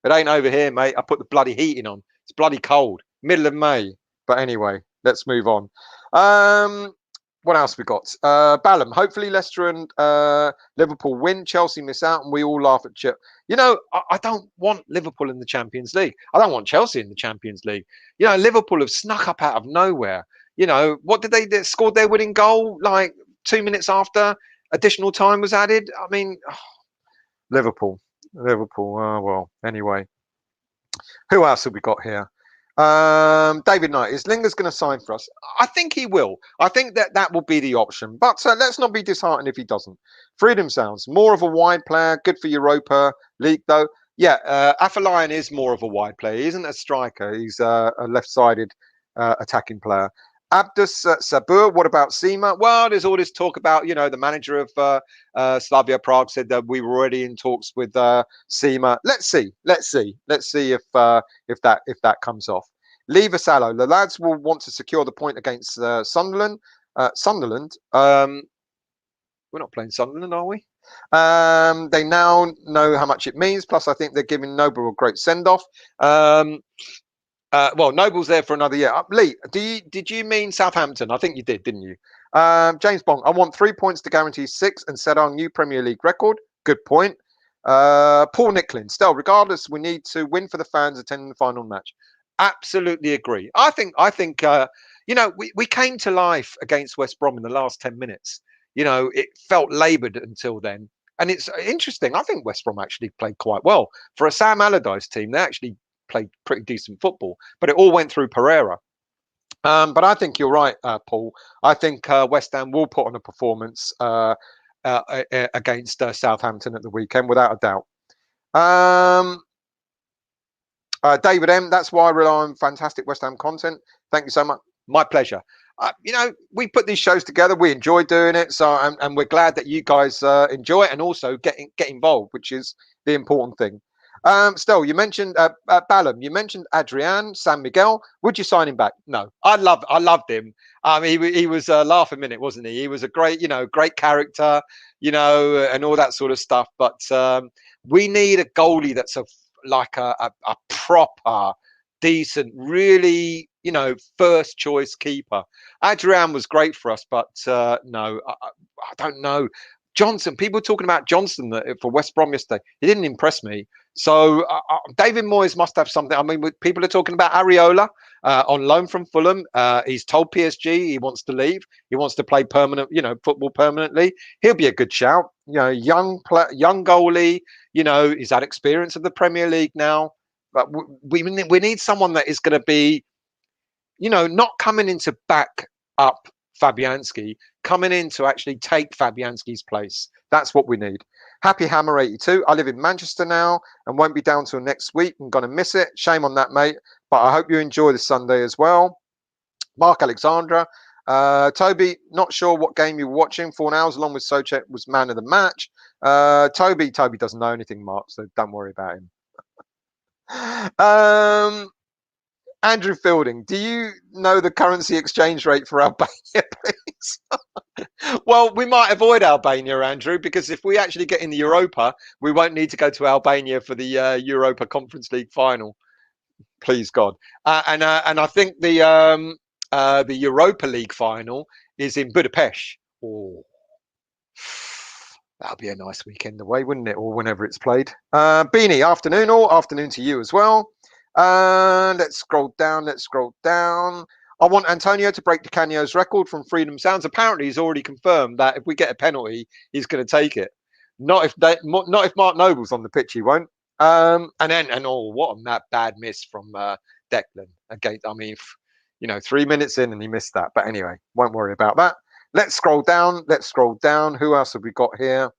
It ain't over here, mate. I put the bloody heating on. It's bloody cold. Middle of May. But anyway, let's move on. What else we got? Ballum. Hopefully Leicester and Liverpool win. Chelsea miss out, and we all laugh at Chelsea. You know, I don't want Liverpool in the Champions League. I don't want Chelsea in the Champions League. You know, Liverpool have snuck up out of nowhere. You know, what did they scored their winning goal like 2 minutes after additional time was added? I mean, Liverpool. Oh, well, anyway. Who else have we got here? David Knight, is Lingard's going to sign for us? I think he will. I think that will be the option. But let's not be disheartened if he doesn't. Freedom Sounds, more of a wide player. Good for Europa League, though. Yeah, Afolayan is more of a wide player. He isn't a striker. He's a left-sided attacking player. Abdus Sabur, what about Seema? Well, there's all this talk about, you know, the manager of Slavia Prague said that we were already in talks with Seema. Let's see if that comes off. Leave Asalo. The lads will want to secure the point against Sunderland. Sunderland. We're not playing Sunderland, are we? They now know how much it means. Plus, I think they're giving Noble a great send-off. Well, Noble's there for another year. Lee, did you mean Southampton? I think you did, didn't you? James Bond, I want 3 points to guarantee 6 and set our new Premier League record. Good point. Paul Nicklin, still, regardless, we need to win for the fans attending the final match. Absolutely agree. I think you know, we came to life against West Brom in the last 10 minutes. You know, it felt laboured until then. And it's interesting. I think West Brom actually played quite well. For a Sam Allardyce team, they actually played pretty decent football, but it all went through Pereira. But I think you're right, Paul. I think West Ham will put on a performance against Southampton at the weekend, without a doubt. David M, that's why I rely on fantastic West Ham content. Thank you so much. My pleasure. You know, we put these shows together. We enjoy doing it, so and we're glad that you guys enjoy it and also get involved, which is the important thing. Still, you mentioned Ballum. You mentioned Adrian, San Miguel. Would you sign him back? No, I loved him. He was a laugh a minute, wasn't he? He was a great character, you know, and all that sort of stuff. But we need a goalie that's a proper, decent, really, you know, first choice keeper. Adrian was great for us, but no, I don't know. Johnson, people were talking about Johnson for West Brom yesterday. He didn't impress me. So David Moyes must have something. I mean, people are talking about Areola on loan from Fulham. He's told PSG he wants to leave. He wants to play permanent, you know, football permanently. He'll be a good shout. You know, young goalie. You know, he's had experience of the Premier League now. But we need someone that is going to be, you know, not coming in to back up Fabianski, coming in to actually take Fabianski's place. That's what we need. Happy Hammer 82. I live in Manchester now and won't be down till next week. I'm going to miss it. Shame on that, mate. But I hope you enjoy this Sunday as well. Mark Alexandra. Toby, not sure what game you were watching. 4 hours along with Sochet was man of the match. Toby doesn't know anything, Mark, so don't worry about him. Andrew Fielding, do you know the currency exchange rate for Albania, please? Well, we might avoid Albania, Andrew, because if we actually get in the Europa, we won't need to go to Albania for the Europa Conference League final. Please God. And I think the Europa League final is in Budapest. Oh, That'll be a nice weekend away, wouldn't it? Or whenever it's played. Beanie, afternoon, or afternoon to you as well. Let's scroll down. Let's scroll down. I want Antonio to break DiCanio's record from Freedom Sounds. Apparently, he's already confirmed that if we get a penalty, he's going to take it. Not if Mark Noble's on the pitch, he won't. What a bad miss from Declan again. I mean, 3 minutes in and he missed that. But anyway, won't worry about that. Let's scroll down. Let's scroll down. Who else have we got here?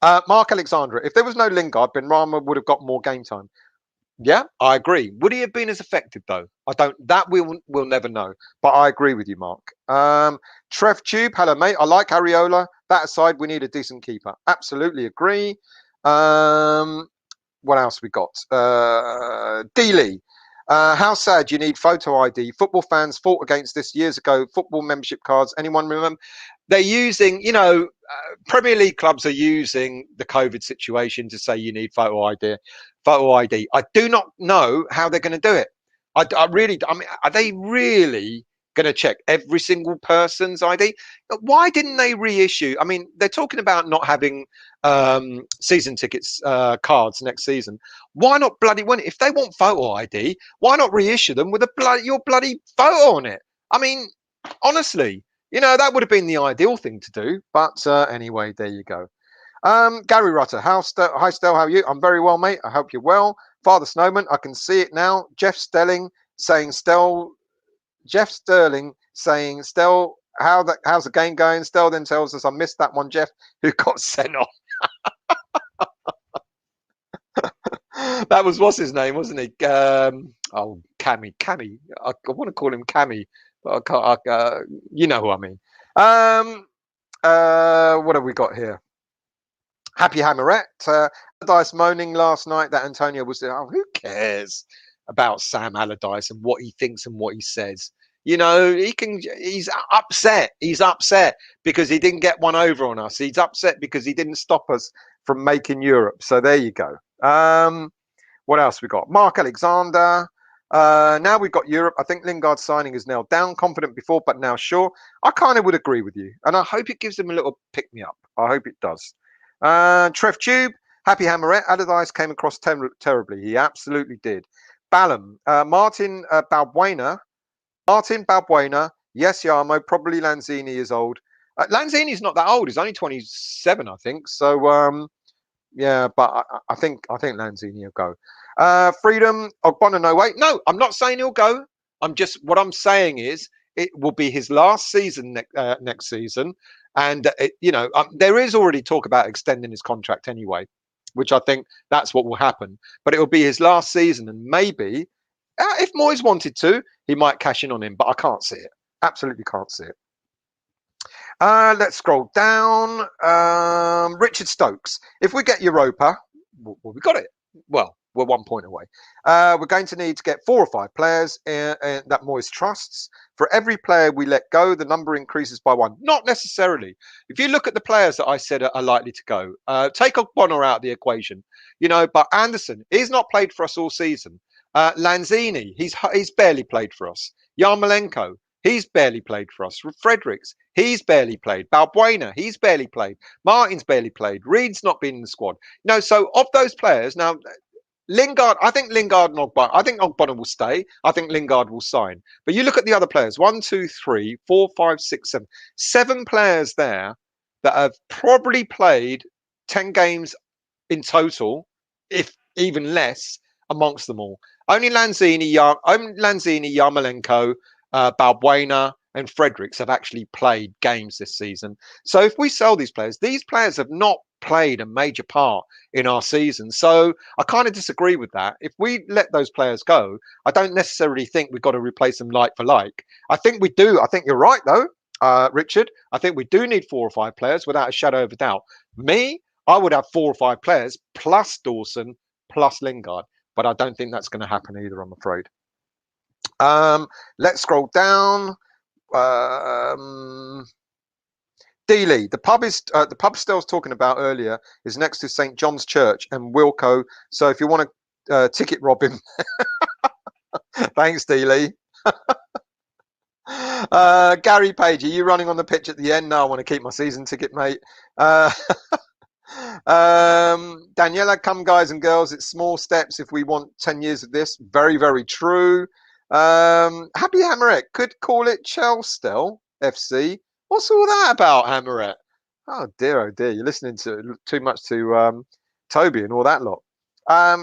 Mark Alexandra. If there was no Lingard, Benrahma would have got more game time. Yeah, I agree. Would he have been as effective though? I don't. That we'll never know. But I agree with you, Mark. Trev Tube. Hello, mate. I like Areola. That aside, we need a decent keeper. Absolutely agree. What else we got? D-Lee. How sad you need photo ID. Football fans fought against this years ago. Football membership cards. Anyone remember? They're using, Premier League clubs are using the COVID situation to say you need photo ID. Photo ID. I do not know how they're going to do it. I mean, are they really going to check every single person's ID? Why didn't they reissue? I mean, they're talking about not having season tickets cards next season. Why not if they want photo ID, why not reissue them with your bloody photo on it? I mean, honestly, that would have been the ideal thing to do. But anyway, there you go. Gary Rutter, hi Stel, how are you? I'm very well, mate. I hope you're well. Father Snowman, I can see it now. Jeff Sterling saying, Stel, how's the game going? Stel then tells us I missed that one, Jeff, who got sent off. That was, what's his name, wasn't he? Cammy. I want to call him Cammy, but I can't. You know who I mean. What have we got here? Happy Hammerette. Allardyce moaning last night that Antonio was there. Oh, who cares about Sam Allardyce and what he thinks and what he says? He's upset. He's upset because he didn't get one over on us. He's upset because he didn't stop us from making Europe. So there you go. What else we got? Mark Alexander. Now we've got Europe. I think Lingard's signing is nailed down. Confident before, but now sure. I kind of would agree with you. And I hope it gives him a little pick-me-up. I hope it does. Trev Tube. Happy Hammerette. Allardyce came across terribly. He absolutely did. Ballum. Martin Balbuena. Yes, Yarmo. Probably Lanzini is old. Lanzini's not that old. He's only 27, I think. So, yeah, but I think Lanzini will go. Freedom. Ogbonna, no, wait. No, I'm not saying he'll go. What I'm saying is it will be his last season next season. And, there is already talk about extending his contract anyway, which I think that's what will happen. But it will be his last season. And maybe if Moyes wanted to, he might cash in on him. But I can't see it. Absolutely can't see it. Let's scroll down. Richard Stokes. If we get Europa, well, we got it. Well, we're 1 point away. We're going to need to get 4 or 5 players that Moyes trusts. For every player we let go, the number increases by 1. Not necessarily. If you look at the players that I said are likely to go, take Ogbonna out of the equation. But Anderson, he's not played for us all season. Lanzini, he's barely played for us. Yarmolenko, he's barely played for us. Fredericks, he's barely played. Balbuena, he's barely played. Martin's barely played. Reed's not been in the squad. So of those players, now Lingard, I think Lingard and Ogbonna, I think Ogbonna will stay. I think Lingard will sign. But you look at the other players, 1, 2, 3, 4, 5, 6, 7. 7 players there that have probably played 10 games in total, if even less, amongst them all. Only Lanzini, Yarmolenko, Balbuena and Fredericks have actually played games this season. So if we sell these players have not played a major part in our season. So I kind of disagree with that. If we let those players go, I don't necessarily think we've got to replace them like for like. I think we do. I think you're right, though, Richard. I think we do need 4 or 5 players without a shadow of a doubt. I would have 4 or 5 players plus Dawson plus Lingard. But I don't think that's going to happen either, I'm afraid. Let's scroll down. Dealey, the pub Stel's talking about earlier is next to St. John's Church and Wilco. So if you want to ticket rob him, thanks, Dealey. Gary Page, are you running on the pitch at the end? No, I want to keep my season ticket, mate. Uh, Daniela, come guys and girls, it's small steps if we want 10 years of this. Very, very true. Happy Hammerette could call it Chelsea FC. What's all that about, Hammerette? Oh dear, you're listening to too much to Toby and all that lot.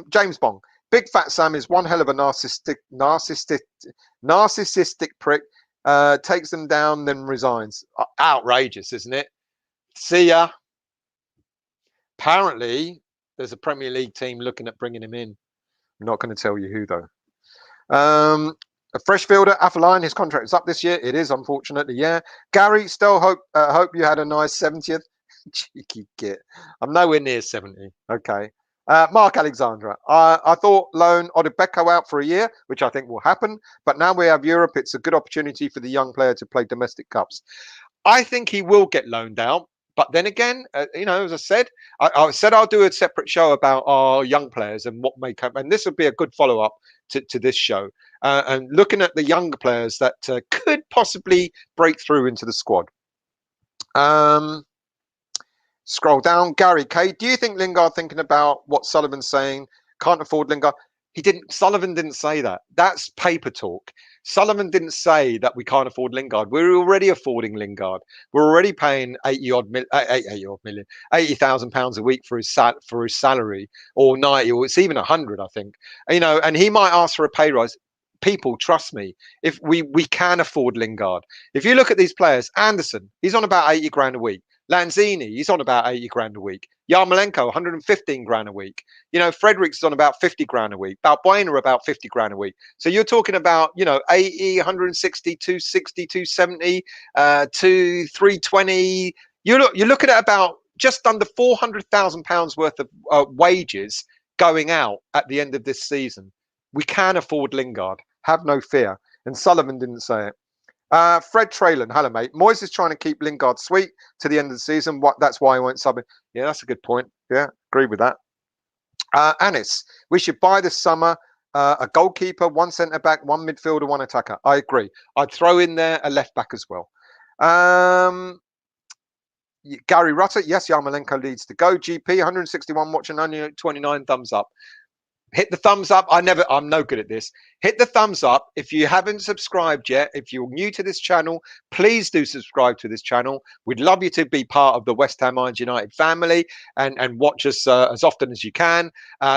James Bong, Big Fat Sam is one hell of a narcissistic prick. Takes them down, then resigns. Outrageous, isn't it? See ya. Apparently, there's a Premier League team looking at bringing him in. I'm not going to tell you who, though. A fresh fielder, Affeline, his contract is up this year. It is, unfortunately, yeah. Gary, still hope you had a nice 70th. Cheeky git. I'm nowhere near 70. Okay. Mark Alexandra, I thought loan Odebeko out for a year, which I think will happen. But now we have Europe. It's a good opportunity for the young player to play domestic cups. I think he will get loaned out. But then again, as I said, I said I'll do a separate show about our young players and what may come. And this would be a good follow-up to this show. And looking at the younger players that could possibly break through into the squad. Scroll down. Gary K, do you think Lingard thinking about what Sullivan's saying? Can't afford Lingard. Sullivan didn't say that. That's paper talk. Sullivan didn't say that we can't afford Lingard. We're already affording Lingard. We're already paying 80,000 pounds a week for his salary, or 90, or it's even 100, I think. And he might ask for a pay rise. People, trust me, if we can afford Lingard. If you look at these players, Anderson, he's on about 80 grand a week. Lanzini, he's on about 80 grand a week. Yarmolenko, 115 grand a week. Fredericks on about 50 grand a week. Balbuena about 50 grand a week. So you're talking about, 80, 160, 260, 270, 320. You're looking at about just under £400,000 worth of wages going out at the end of this season. We can afford Lingard. Have no fear. And Sullivan didn't say it. Fred Traylan, hello mate. Moyes is trying to keep Lingard sweet to the end of the season. That's why he won't sub him. Yeah, that's a good point. Yeah, agree with that. Anis, we should buy this summer a goalkeeper, one centre back, one midfielder, one attacker. I agree. I'd throw in there a left back as well. Gary Rutter, yes, Yarmolenko leads to go. GP 161 watching, only 29 thumbs up. Hit the thumbs up. I'm no good at this. Hit the thumbs up. If you haven't subscribed yet, if you're new to this channel, please do subscribe to this channel. We'd love you to be part of the West Ham United family and watch us as often as you can.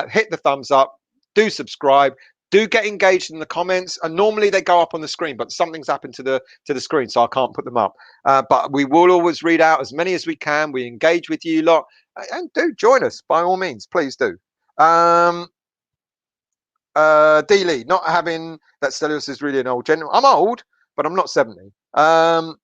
Hit the thumbs up. Do subscribe. Do get engaged in the comments. And normally they go up on the screen, but something's happened to the screen, so I can't put them up. But we will always read out as many as we can. We engage with you lot. And do join us, by all means. Please do. D. Lee, not having that Stelios is really an old gentleman. I'm old, but I'm not 70.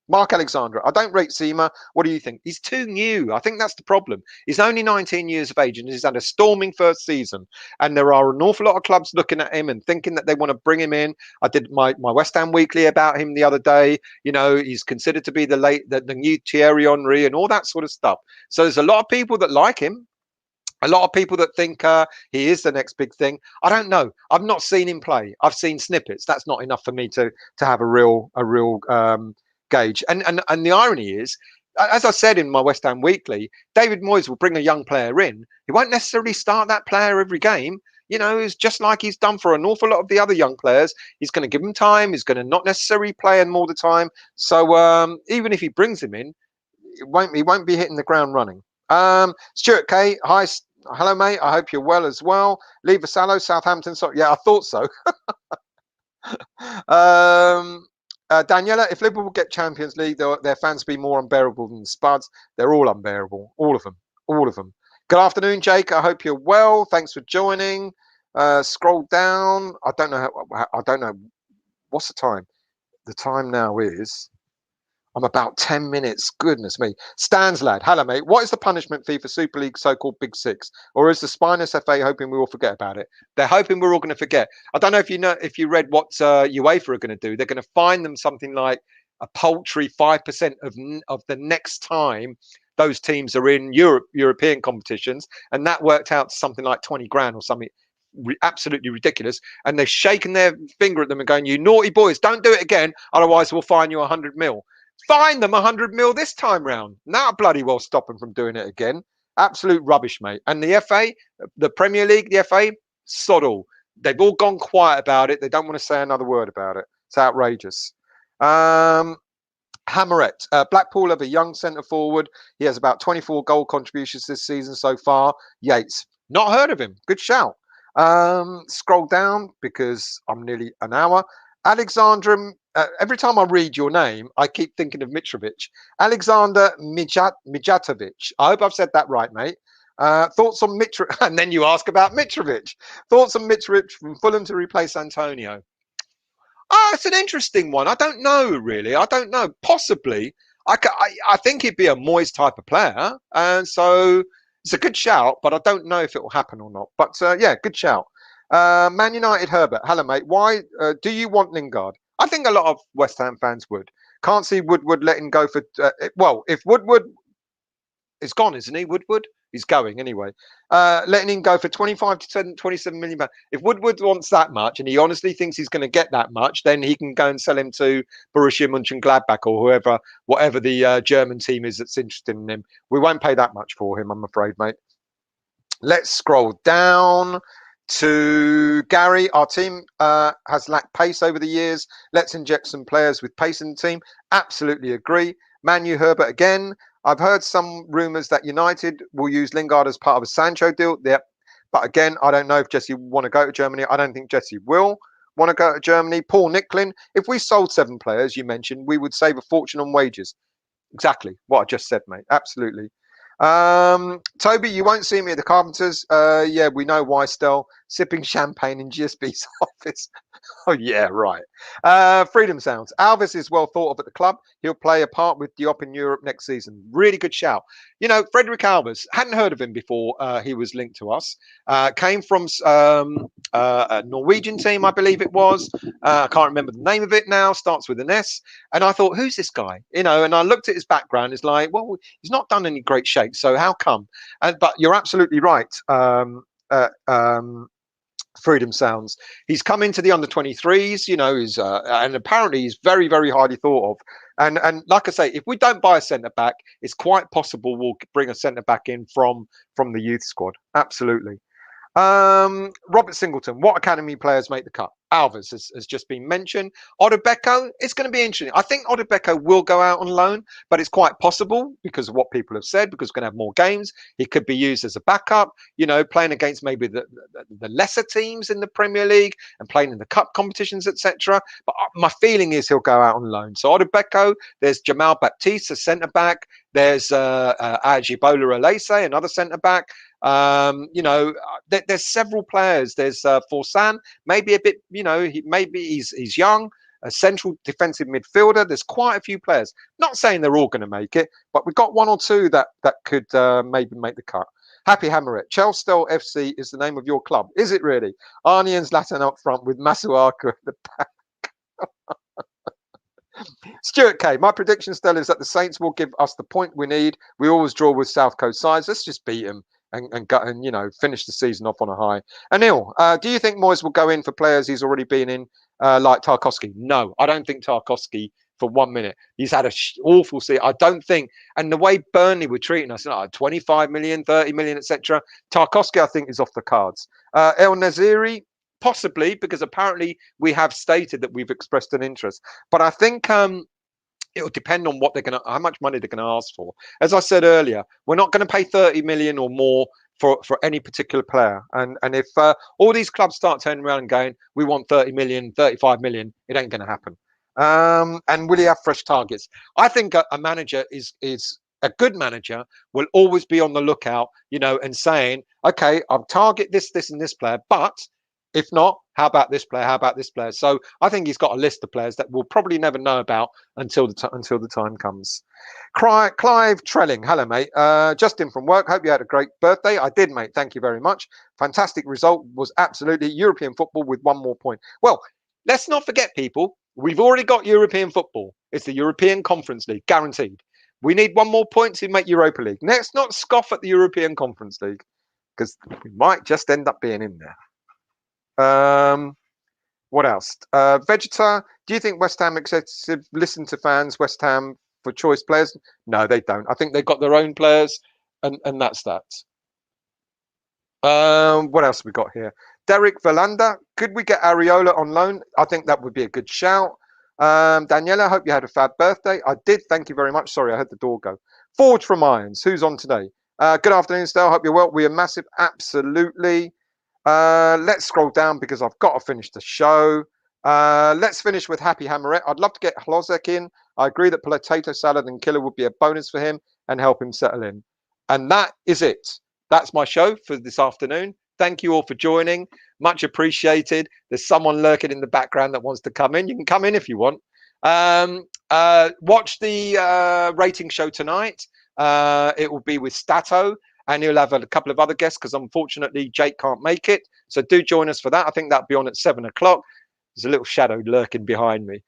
Mark Alexandra, I don't rate Seema. What do you think? He's too new. I think that's the problem. He's only 19 years of age and he's had a storming first season. And there are an awful lot of clubs looking at him and thinking that they want to bring him in. I did my West Ham Weekly about him the other day. He's considered to be the new Thierry Henry and all that sort of stuff. So there's a lot of people that like him. A lot of people that think he is the next big thing. I don't know. I've not seen him play. I've seen snippets. That's not enough for me to have a real gauge. And the irony is, as I said in my West Ham Weekly, David Moyes will bring a young player in. He won't necessarily start that player every game. It's just like he's done for an awful lot of the other young players. He's going to give them time. He's going to not necessarily play them all the time. So even if he brings him in, he won't be hitting the ground running. Stuart K, hi. Hello, mate. I hope you're well as well. Lee Vasallo, Southampton. So, yeah, I thought so. Daniela, if Liverpool get Champions League, their fans be more unbearable than the Spuds. They're all unbearable. All of them. All of them. Good afternoon, Jake. I hope you're well. Thanks for joining. Scroll down. I don't know. What's the time? The time now is... I'm about 10 minutes. Goodness me. Stans lad. Hello, mate. What is the punishment fee for Super League so-called Big Six? Or is the Spineless FA hoping we all forget about it? They're hoping we're all going to forget. I don't know if you read what UEFA are going to do. They're going to fine them something like a paltry 5% of the next time those teams are in European competitions. And that worked out to something like 20 grand or something. absolutely ridiculous. And they're shaking their finger at them and going, "You naughty boys, don't do it again. Otherwise, we'll fine you 100 mil." Fine them 100 mil this time round. Now bloody well stop them from doing it again. Absolute rubbish, mate. And the FA, the Premier League, the FA, sod all. They've all gone quiet about it. They don't want to say another word about it. It's outrageous. Hammerett, Blackpool have a young centre forward. He has about 24 goal contributions this season so far. Yates, not heard of him. Good shout. Scroll down because I'm nearly an hour. Alexandra, every time I read your name, I keep thinking of Mitrovic. Alexander Mijatovic. I hope I've said that right, mate. Thoughts on Mitrovic? And then you ask about Mitrovic. Thoughts on Mitrovic from Fulham to replace Antonio? Oh, it's an interesting one. I don't know, really. I don't know. Possibly. I think he'd be a Moyes type of player. And so it's a good shout, but I don't know if it will happen or not. But yeah, good shout. Man United Herbert. Hello, mate. Why do you want Lingard? I think a lot of West Ham fans would. Can't see Woodward letting go for... well, if Woodward is gone, isn't he, Woodward? He's going anyway. Letting him go for 25 to 27 million. If Woodward wants that much and he honestly thinks he's going to get that much, then he can go and sell him to Borussia Mönchengladbach or whoever, whatever the German team is that's interested in him. We won't pay that much for him, I'm afraid, mate. Let's scroll down to Gary. Our team has lacked pace over the years. Let's inject some players with pace in the team. Absolutely agree. Manu Herbert again. I've heard some rumours that United will use Lingard as part of a Sancho deal. Yep. But again, I don't know if Jesse want to go to Germany. I don't think Jesse will want to go to Germany. Paul Nicklin, if we sold 7 players, you mentioned, we would save a fortune on wages. Exactly what I just said, mate. Absolutely. Toby, you won't see me at the Carpenters. Yeah, we know why, Stel. Sipping champagne in GSB's office. Oh, yeah, right. Freedom Sounds. Alves is well thought of at the club. He'll play a part with Diop in Europe next season. Really good shout. You know, Frederick Alves, hadn't heard of him before he was linked to us. Came from a Norwegian team, I believe it was. I can't remember the name of it now. Starts with an S. And I thought, who's this guy? You know, and I looked at his background. It's like, well, he's not done any great shakes. So how come? But you're absolutely right. Freedom Sounds. He's come into the under-23s, you know, he's and apparently he's very, very highly thought of. And like I say, if we don't buy a centre back, it's quite possible we'll bring a centre back in from the youth squad. Absolutely. Robert Singleton, what academy players make the cut? Alves has just been mentioned. Odobeko, it's going to be interesting. I think Odobeko will go out on loan, but it's quite possible because of what people have said, because we're going to have more games. He could be used as a backup, you know, playing against maybe the lesser teams in the Premier League and playing in the cup competitions, etc. But my feeling is he'll go out on loan. So Odobeko, there's Jamal Baptiste, a centre-back. There's Ajibola Alese, another centre-back. You know, there's several players. There's Forsan, maybe a bit, you know, he's young, a central defensive midfielder. There's quite a few players. Not saying they're all going to make it, but we've got 1 or 2 that could maybe make the cut. Happy Hammerit. Chelsea FC is the name of your club. Is it really? Arnie and Zlatan up front with Masuaku at the back. Stuart K, my prediction still is that the Saints will give us the point we need. We always draw with South Coast sides. Let's just beat them and you know, finish the season off on a high. Anil, do you think Moyes will go in for players he's already been in, like Tarkowski? No, I don't think Tarkowski for 1 minute. He's had a awful season. I don't think, and the way Burnley were treating us, 25 million, 30 million, etc. Tarkowski, I think, is off the cards. El Naziri, possibly, because apparently we have stated that we've expressed an interest. But I think it will depend on what how much money they're going to ask for. As I said earlier, we're not going to pay 30 million or more for any particular player. And if all these clubs start turning around and going, we want 30 million, 35 million, it ain't going to happen. And will he have fresh targets? I think a manager is a good manager will always be on the lookout, you know, and saying, okay, I'll target this, and this player, but if not, how about this player? How about this player? So I think he's got a list of players that we'll probably never know about until the time comes. Clive Trelling, hello mate. Justin from work. Hope you had a great birthday. I did, mate. Thank you very much. Fantastic result. Was absolutely European football with 1 more point. Well, let's not forget, people. We've already got European football. It's the European Conference League, guaranteed. We need 1 more point to make Europa League. Let's not scoff at the European Conference League because we might just end up being in there. What else? Vegeta, do you think West Ham executive listen to fans, West Ham for choice players? No, they don't. I think they've got their own players, and that's that. What else have we got here? Derek Valanda, could we get Areola on loan? I think that would be a good shout. Daniela, hope you had a fab birthday. I did. Thank you very much. Sorry, I had the door go. Forge from Irons. Who's on today? Good afternoon, Stell. Hope you're well. We are massive. Absolutely. Let's scroll down because I've got to finish the show. Let's finish with Happy Hammerette. I'd love to get Hlozek in. I agree that potato salad and killer would be a bonus for him and help him settle in. And that is it. That's my show for this afternoon. Thank you all for joining. Much appreciated. There's someone lurking in the background that wants to come in. You can come in if you want. Watch the rating show tonight. It will be with Stato, and he'll have a couple of other guests because unfortunately Jake can't make it. So do join us for that. I think that'll be on at 7 o'clock. There's a little shadow lurking behind me.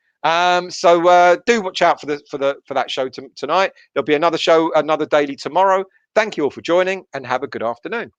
So do watch out for that show tonight. There'll be another show, another daily tomorrow. Thank you all for joining, and have a good afternoon.